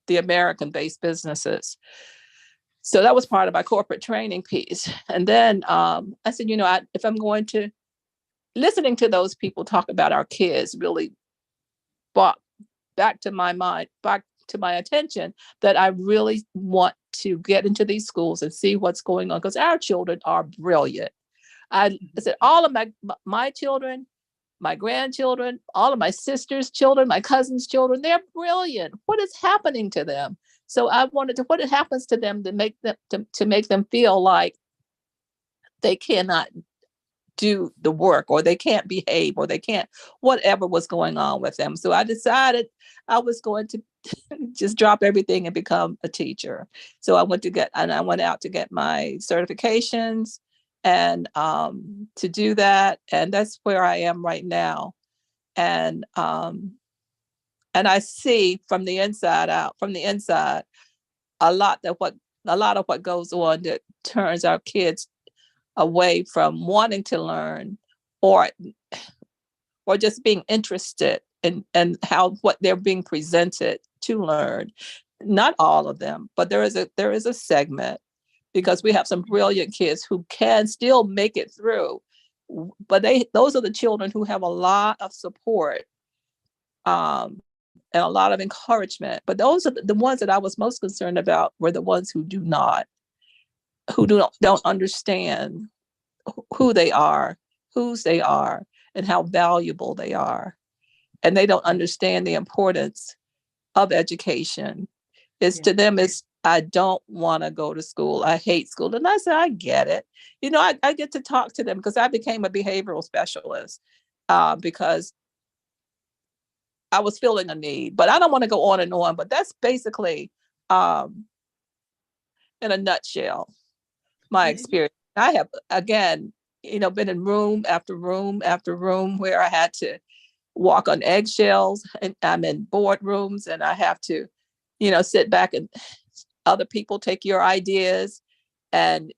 the American-based businesses. So that was part of my corporate training piece. And then I said, if I'm going to, listening to those people talk about our kids really brought back to my mind, back to my attention, that I really want to get into these schools and see what's going on, because our children are brilliant. I said, all of my children, my grandchildren, all of my sister's children, my cousin's children, they're brilliant. What is happening to them? So I wanted to, what happens to them to make them feel like they cannot do the work, or they can't behave, or they can't, whatever was going on with them. So I decided I was going to just drop everything and become a teacher. So I went out to get my certifications and to do that. And that's where I am right now. And I see from the inside, a lot of what goes on that turns our kids away from wanting to learn, or just being interested in what they're being presented to learn. Not all of them, but there is a segment, because we have some brilliant kids who can still make it through. But those are the children who have a lot of support and a lot of encouragement. But those are the ones that I was most concerned about, were the ones who don't understand who they are, whose they are, and how valuable they are. And they don't understand the importance of education. To them, I don't want to go to school. I hate school. And I said, I get it. I get to talk to them, because I became a behavioral specialist because I was feeling a need. But I don't want to go on and on. But that's basically, in a nutshell, my experience. I have, again, been in room after room after room where I had to walk on eggshells, and I'm in boardrooms, and I have to, sit back and other people take your ideas. And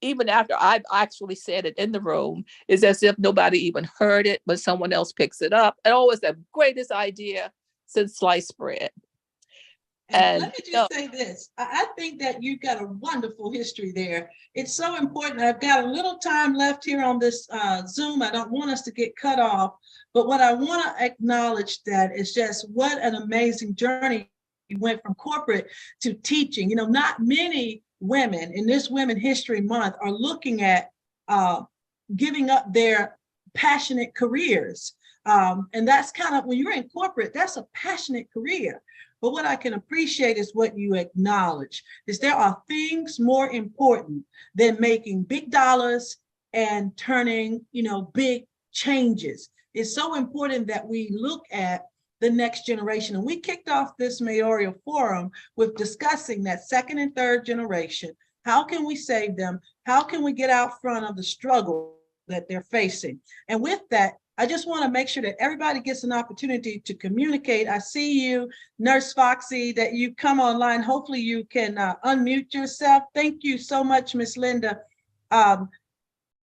even after I've actually said it in the room, it's as if nobody even heard it, but someone else picks it up. And always the greatest idea since sliced bread. And let me just say this. I think that you've got a wonderful history there. It's so important. I've got a little time left here on this Zoom. I don't want us to get cut off. But what I want to acknowledge that is just what an amazing journey you went from corporate to teaching. Not many women in this Women History Month are looking at giving up their passionate careers. And that's kind of, when you're in corporate, that's a passionate career. But what I can appreciate is what you acknowledge, is there are things more important than making big dollars and turning, big changes. It's so important that we look at the next generation. And we kicked off this mayoral forum with discussing that second and third generation. How can we save them? How can we get out front of the struggle that they're facing? And with that, I just want to make sure that everybody gets an opportunity to communicate. I see you, Nurse Foxy, that you come online. Hopefully you can unmute yourself. Thank you so much, Miss Linda.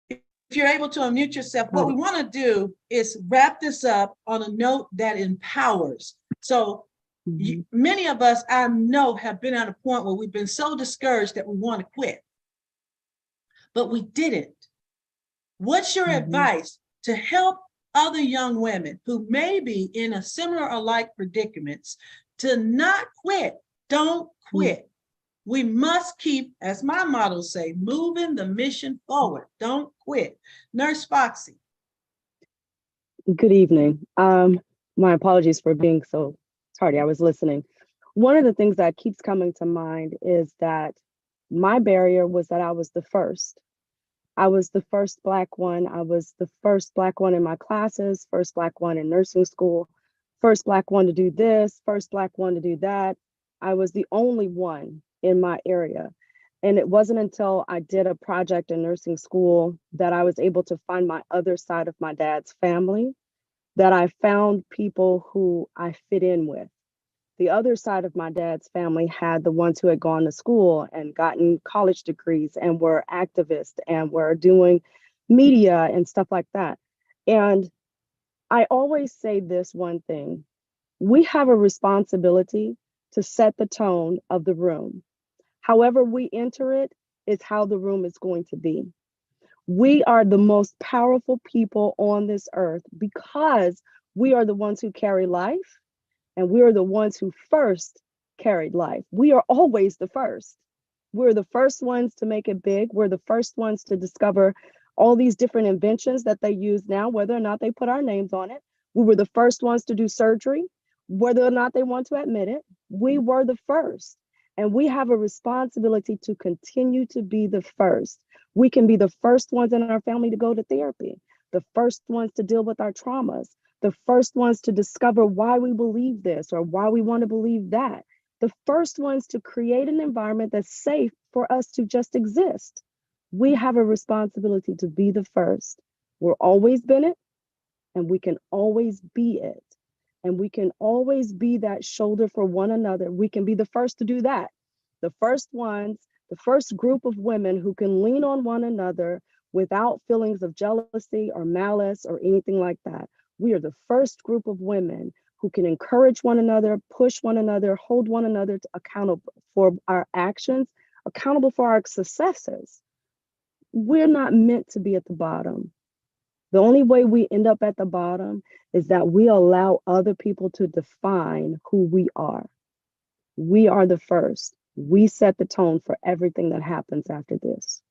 If you're able to unmute yourself, what we want to do is wrap this up on a note that empowers. So many of us, I know, have been at a point where we've been so discouraged that we want to quit, but we didn't. What's your advice to help other young women who may be in a similar or like predicaments to not quit. Don't quit. We must keep, as my motto say, moving the mission forward. Don't quit. Nurse Foxy. Good evening. My apologies for being so tardy. I was listening. One of the things that keeps coming to mind is that my barrier was that I was the first. I was the first Black one. I was the first Black one in my classes, first Black one in nursing school, first Black one to do this, first Black one to do that. I was the only one in my area. And it wasn't until I did a project in nursing school that I was able to find my other side of my dad's family, that I found people who I fit in with. The other side of my dad's family had the ones who had gone to school and gotten college degrees and were activists and were doing media and stuff like that. And I always say this one thing: we have a responsibility to set the tone of the room. However we enter it is how the room is going to be. We are the most powerful people on this earth because we are the ones who carry life, and we are the ones who first carried life. We are always the first. We're the first ones to make it big. We're the first ones to discover all these different inventions that they use now, whether or not they put our names on it. We were the first ones to do surgery, whether or not they want to admit it. We were the first. And we have a responsibility to continue to be the first. We can be the first ones in our family to go to therapy, the first ones to deal with our traumas, the first ones to discover why we believe this or why we want to believe that, the first ones to create an environment that's safe for us to just exist. We have a responsibility to be the first. We're always been it, and we can always be it. And we can always be that shoulder for one another. We can be the first to do that. The first ones, the first group of women who can lean on one another without feelings of jealousy or malice or anything like that. We are the first group of women who can encourage one another, push one another, hold one another accountable for our actions, accountable for our successes. We're not meant to be at the bottom. The only way we end up at the bottom is that we allow other people to define who we are. We are the first. We set the tone for everything that happens after this.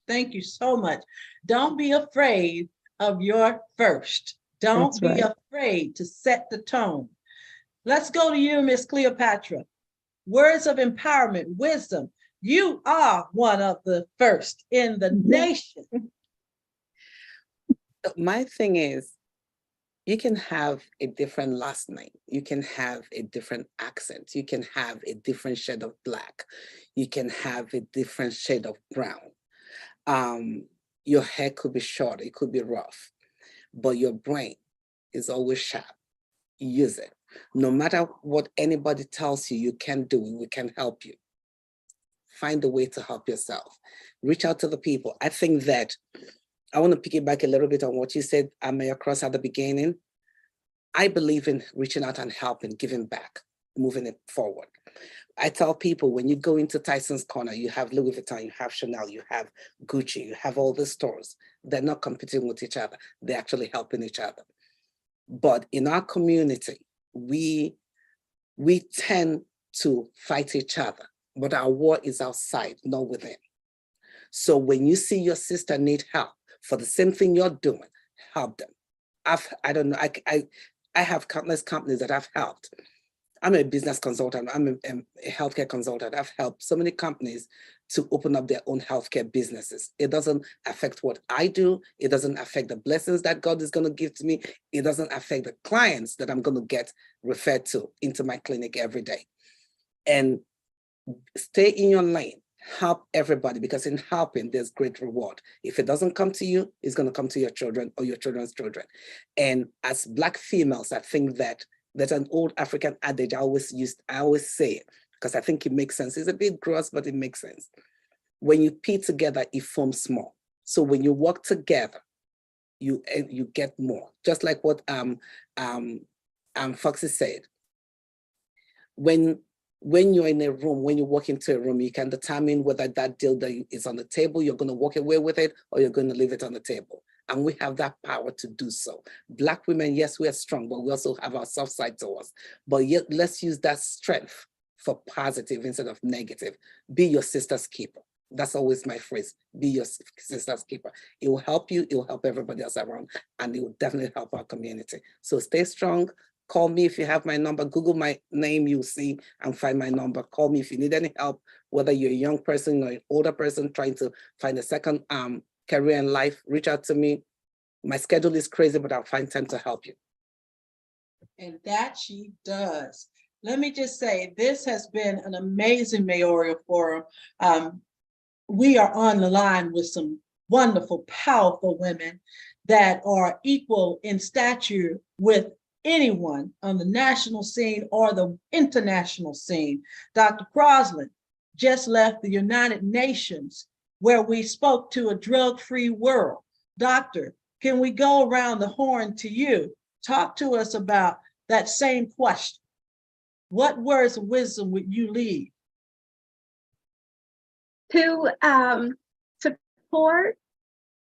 Thank you so much. Don't be afraid of your first. Don't That's be right. afraid to set the tone. Let's go to you, Miss Cleopatra. Words of empowerment, wisdom. You are one of the first in the nation. My thing is, you can have a different last name. You can have a different accent. You can have a different shade of Black. You can have a different shade of brown. Your hair could be short, it could be rough, but your brain is always sharp. Use it. No matter what anybody tells you, you can do it. We can help you. Find a way to help yourself. Reach out to the people. I think that I want to piggyback a little bit on what you said, Mayor Cross, at the beginning. I believe in reaching out and helping, giving back, moving it forward. I tell people, when you go into Tyson's Corner, you have Louis Vuitton, you have Chanel, you have Gucci, you have all the stores. They're not competing with each other. They're actually helping each other. But in our community, we tend to fight each other, but our war is outside, not within. So when you see your sister need help for the same thing you're doing, help them. I have countless companies that I've helped. I'm a business consultant. I'm a healthcare consultant. I've helped so many companies to open up their own healthcare businesses. It doesn't affect what I do. It doesn't affect the blessings that God is going to give to me. It doesn't affect the clients that I'm going to get referred to into my clinic every day. And stay in your lane. Help everybody, because in helping, there's great reward. If it doesn't come to you, it's going to come to your children or your children's children. And as Black females, I think that there's an old African adage I always say it, because I think it makes sense. It's a bit gross, but it makes sense. When you pee together, it forms small. So when you work together, you get more. Just like what Foxy said. When you're in a room, when you walk into a room, you can determine whether that deal that is on the table, you're going to walk away with it, or you're going to leave it on the table. and we have that power to do so. Black women, yes, we are strong, but we also have our soft side to us. But yet, let's use that strength for positive instead of negative. Be your sister's keeper. That's always my phrase. Be your sister's keeper. It will help you. It will help everybody else around, and it will definitely help our community. So stay strong. Call me if you have my number. Google my name, you'll see and find my number. Call me if you need any help, whether you're a young person or an older person trying to find a second career in life. Reach out to me. My schedule is crazy, but I'll find time to help you. And that she does. Let me just say, this has been an amazing mayoral forum. We are on the line with some wonderful, powerful women that are equal in stature with anyone on the national scene or the international scene. Dr. Crosland just left the United Nations, where we spoke to a drug-free world. Doctor, can we go around the horn to you? Talk to us about that same question. What words of wisdom would you leave? To support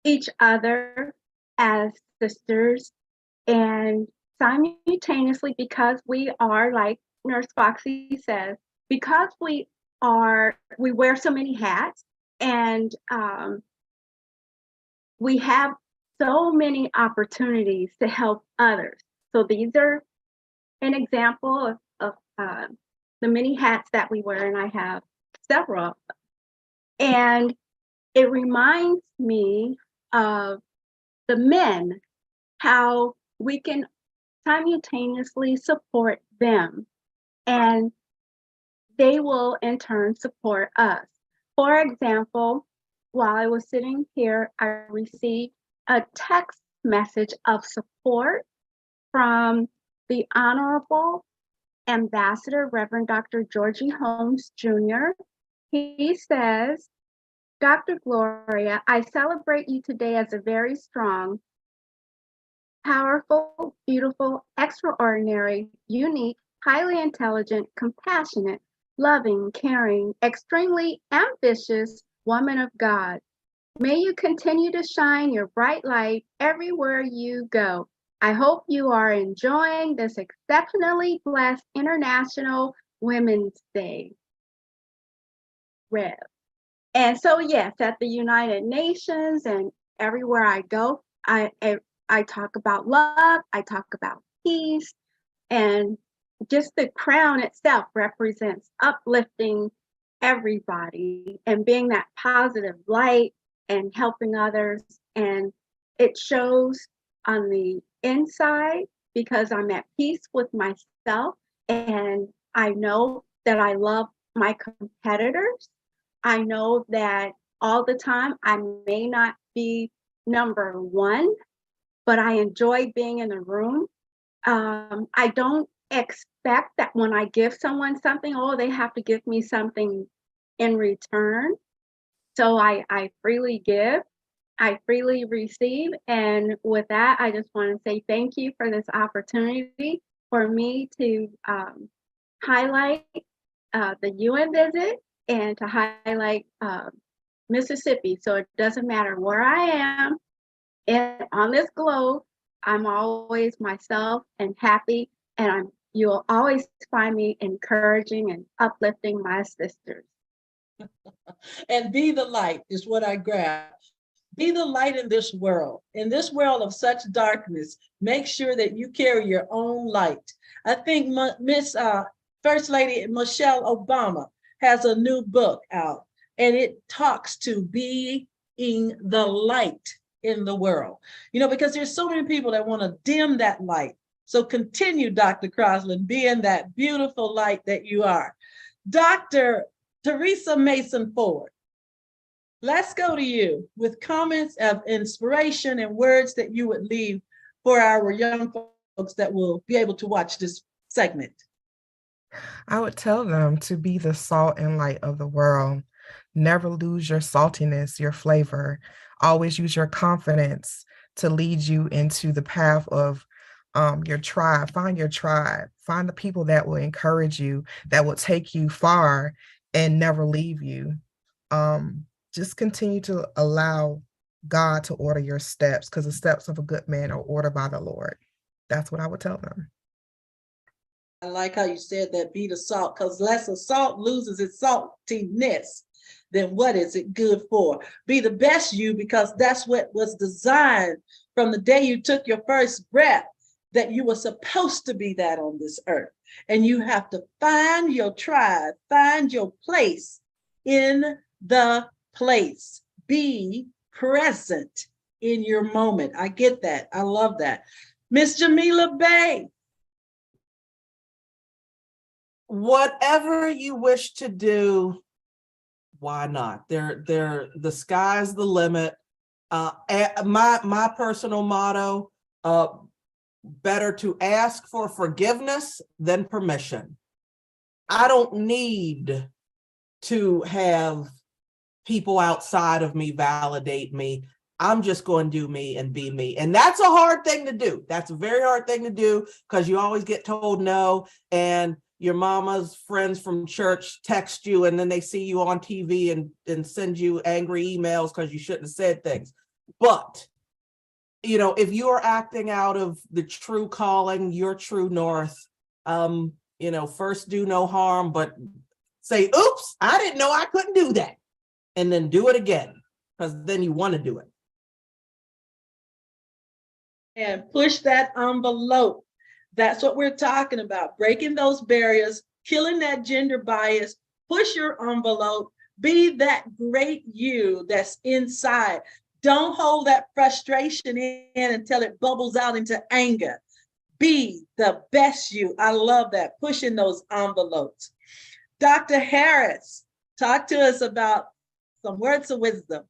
each other as sisters, and simultaneously, because we are, like Nurse Foxy says, because we wear so many hats, and we have so many opportunities to help others. So these are an example of the many hats that we wear, and I have several of them. And it reminds me of the men, how we can simultaneously support them, and they will in turn support us. For example, while I was sitting here, I received a text message of support from the Honorable Ambassador Reverend Dr. Georgie Holmes Jr. He says, Dr. Gloria, I celebrate you today as a very strong, powerful, beautiful, extraordinary, unique, highly intelligent, compassionate, loving, caring, extremely ambitious woman of God. May you continue to shine your bright light everywhere you go. I hope you are enjoying this exceptionally blessed International Women's Day. Rev. And so, yes, at the United Nations and everywhere I go, I talk about love, I talk about peace, and just the crown itself represents uplifting everybody and being that positive light and helping others. And it shows on the inside because I'm at peace with myself, and I know that I love my competitors. I know that all the time I may not be number one, but I enjoy being in the room. I don't expect that when I give someone something, oh, they have to give me something in return. So I freely give, I freely receive. And with that, I just want to say thank you for this opportunity for me to highlight the UN visit and to highlight Mississippi. So it doesn't matter where I am on this globe, I'm always myself and happy, and you'll always find me encouraging and uplifting my sisters. And be the light is what I grab. Be the light in this world of such darkness. Make sure that you carry your own light. I think Miss First Lady Michelle Obama has a new book out, and it talks to being the light in the world. You know, because there's so many people that want to dim that light. So continue, Dr. Crosland, being that beautiful light that you are. Dr. Teresa Mason Ford, let's go to you with comments of inspiration and words that you would leave for our young folks that will be able to watch this segment. I would tell them to be the salt and light of the world. Never lose your saltiness, your flavor. Always use your confidence to lead you into the path of your tribe. Find your tribe. Find the people that will encourage you, that will take you far and never leave you. Just continue to allow God to order your steps, because the steps of a good man are ordered by the Lord. That's what I would tell them. I like how you said that, be the salt, because less of salt loses its saltiness. Then what is it good for? Be the best you, because that's what was designed from the day you took your first breath, that you were supposed to be that on this earth. And you have to find your tribe, find your place in the place. Be present in your moment. I get that. I love that. Miss Jamila Bay. Whatever you wish to do, why not? The sky's the limit. My personal motto, better to ask for forgiveness than permission. I don't need to have people outside of me validate me. I'm just going to do me and be me. And that's a hard thing to do. That's a very hard thing to do, because you always get told no, and your mama's friends from church text you, and then they see you on TV and send you angry emails because you shouldn't have said things. But, you know, if you are acting out of the true calling, your true north, you know, first do no harm, but say, oops, I didn't know I couldn't do that. And then do it again, because then you want to do it. And push that envelope. That's what we're talking about. Breaking those barriers, killing that gender bias, push your envelope, be that great you that's inside. Don't hold that frustration in until it bubbles out into anger. Be the best you. I love that, pushing those envelopes. Dr. Harris, talk to us about some words of wisdom.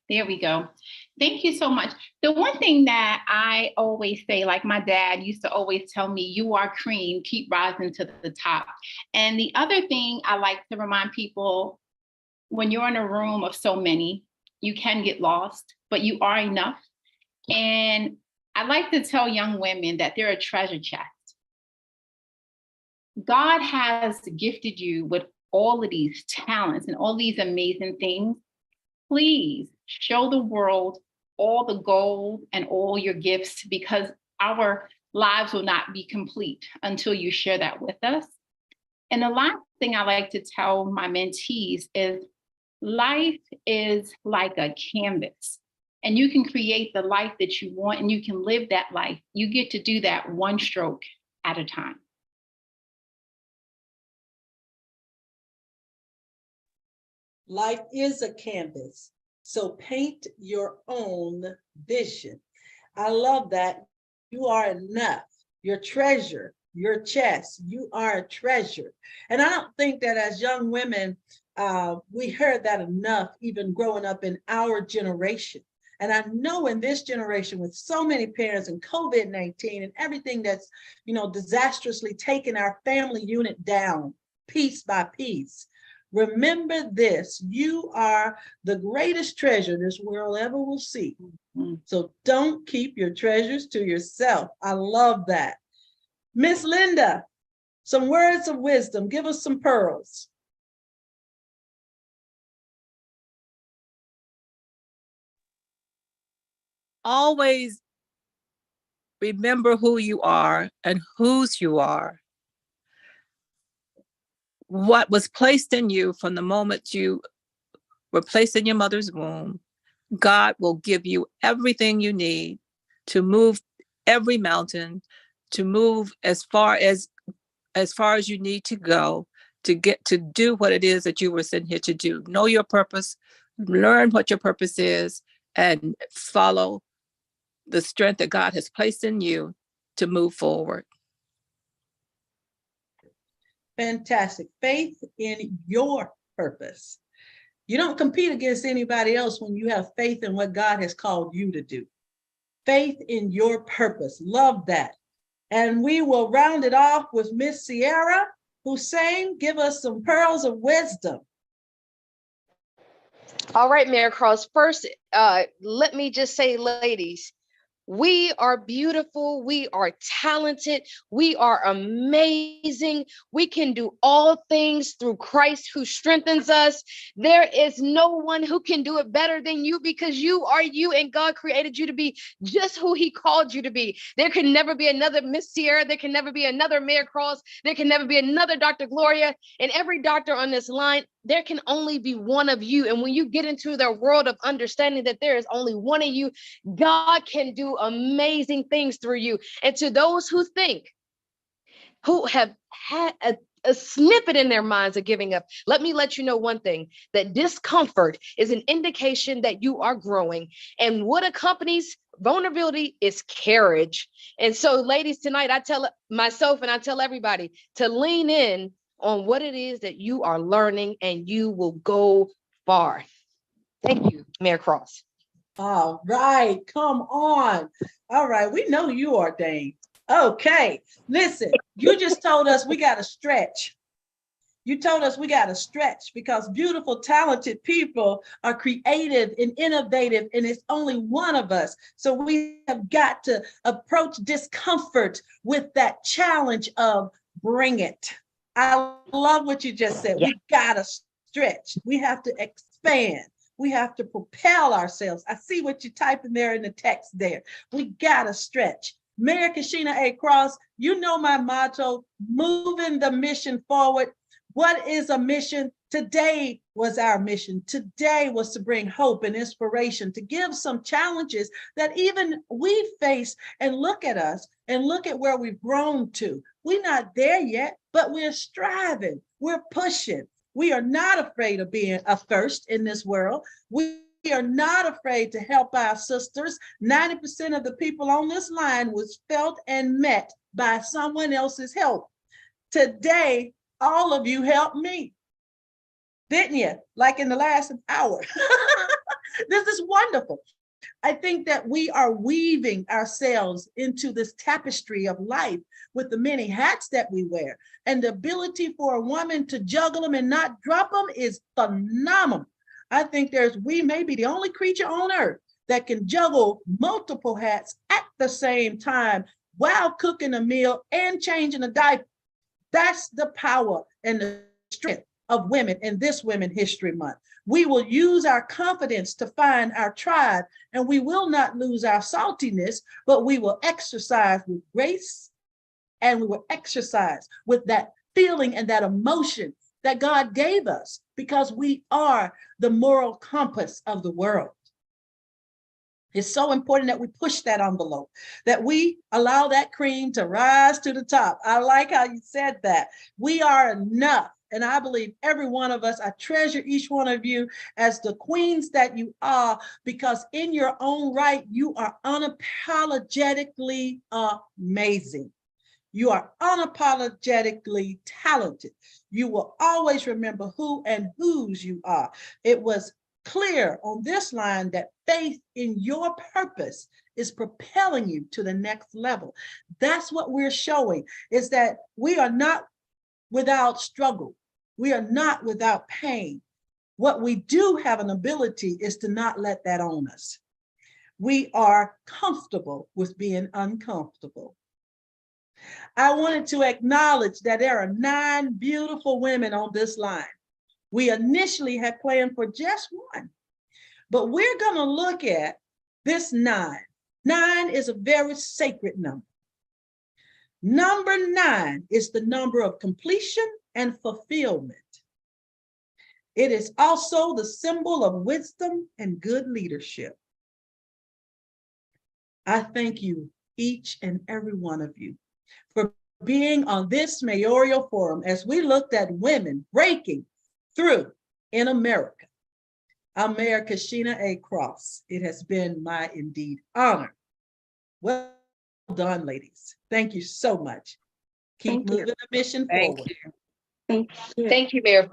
There we go. Thank you so much. The one thing that I always say, like my dad used to always tell me, you are cream, keep rising to the top. And the other thing I like to remind people, when you're in a room of so many, you can get lost, but you are enough. And I like to tell young women that they're a treasure chest. God has gifted you with all of these talents and all these amazing things. Please show the world all the gold and all your gifts, because our lives will not be complete until you share that with us. And the last thing I like to tell my mentees is life is like a canvas, and you can create the life that you want, and you can live that life. You get to do that one stroke at a time. Life is a canvas, so paint your own vision. I love that. You are enough. Your treasure, your chest, you are a treasure. And I don't think that as young women, we heard that enough, even growing up in our generation. And I know in this generation, with so many parents and COVID-19 and everything that's, you know, disastrously taken our family unit down piece by piece. Remember this, you are the greatest treasure this world ever will see. So don't keep your treasures to yourself. I love that. Miss Linda, some words of wisdom. Give us some pearls. Always remember who you are and whose you are. What was placed in you from the moment you were placed in your mother's womb, God will give you everything you need to move every mountain, to move as far as you need to go, to get to do what it is that you were sent here to do. Know your purpose, learn what your purpose is, and follow the strength that God has placed in you to move forward. Fantastic. Faith in your purpose. You don't compete against anybody else when you have faith in what God has called you to do. Faith in your purpose. Love that. And we will round it off with Miss Sierra Hussein. Give us some pearls of wisdom. All right, Mayor Cross. First, let me just say, ladies, We are beautiful. We are talented. We are amazing. We can do all things through Christ who strengthens us. There is no one who can do it better than you, because you are you, and God created you to be just who he called you to be. There can never be another Miss Sierra. There can never be another Mayor Cross. There can never be another Dr. Gloria. And every doctor on this line, there can only be one of you. And when you get into their world of understanding that there is only one of you, God can do amazing things through you. And to those who think, who have had a snippet in their minds of giving up, let me let you know one thing, that discomfort is an indication that you are growing. And what accompanies vulnerability is courage. And so, ladies, tonight I tell myself and I tell everybody to lean in on what it is that you are learning, and you will go far. Thank you, Mayor Cross. All right, come on. All right, we know you ordained. Okay, listen, you just told us we got to stretch. You told us we got to stretch because beautiful, talented people are creative and innovative, and it's only one of us. So we have got to approach discomfort with that challenge of bring it. I love what you just said. Yeah. We got to stretch. We have to expand. We have to propel ourselves. I see what you're typing there in the text there. We got to stretch. Mayor Cashenna A. Cross, you know my motto, moving the mission forward. What is a mission? Today was our mission. Today was to bring hope and inspiration, to give some challenges that even we face, and look at us and look at where we've grown to. We're not there yet, but we're striving. We're pushing. We are not afraid of being a first in this world. We are not afraid to help our sisters. 90% of the people on this line was felt and met by someone else's help. Today, all of you helped me, didn't you? Like in the last hour. This is wonderful. I think that we are weaving ourselves into this tapestry of life with the many hats that we wear. And the ability for a woman to juggle them and not drop them is phenomenal. I think we may be the only creature on earth that can juggle multiple hats at the same time while cooking a meal and changing a diaper. That's the power and the strength of women in this Women History Month. We will use our confidence to find our tribe, and we will not lose our saltiness, but we will exercise with grace, and we will exercise with that feeling and that emotion that God gave us, because we are the moral compass of the world. It's so important that we push that envelope, that we allow that cream to rise to the top. I like how you said that. We are enough. And I believe every one of us, I treasure each one of you as the queens that you are, because in your own right, you are unapologetically amazing. You are unapologetically talented. You will always remember who and whose you are. It was clear on this line that faith in your purpose is propelling you to the next level. That's what we're showing, is that we are not without struggle. We are not without pain. What we do have an ability is to not let that own us. We are comfortable with being uncomfortable. I wanted to acknowledge that there are 9 beautiful women on this line. We initially had planned for just one, but we're going to look at this 9. 9 is a very sacred number. Number 9 is the number of completion and fulfillment. It is also the symbol of wisdom and good leadership. I thank you, each and every one of you, for being on this mayoral forum as we looked at women breaking through in America. I'm Mayor Cashenna A. Cross. It has been my indeed honor. Well done, ladies. Thank you so much. Keep moving the mission forward. Thank you, Mayor.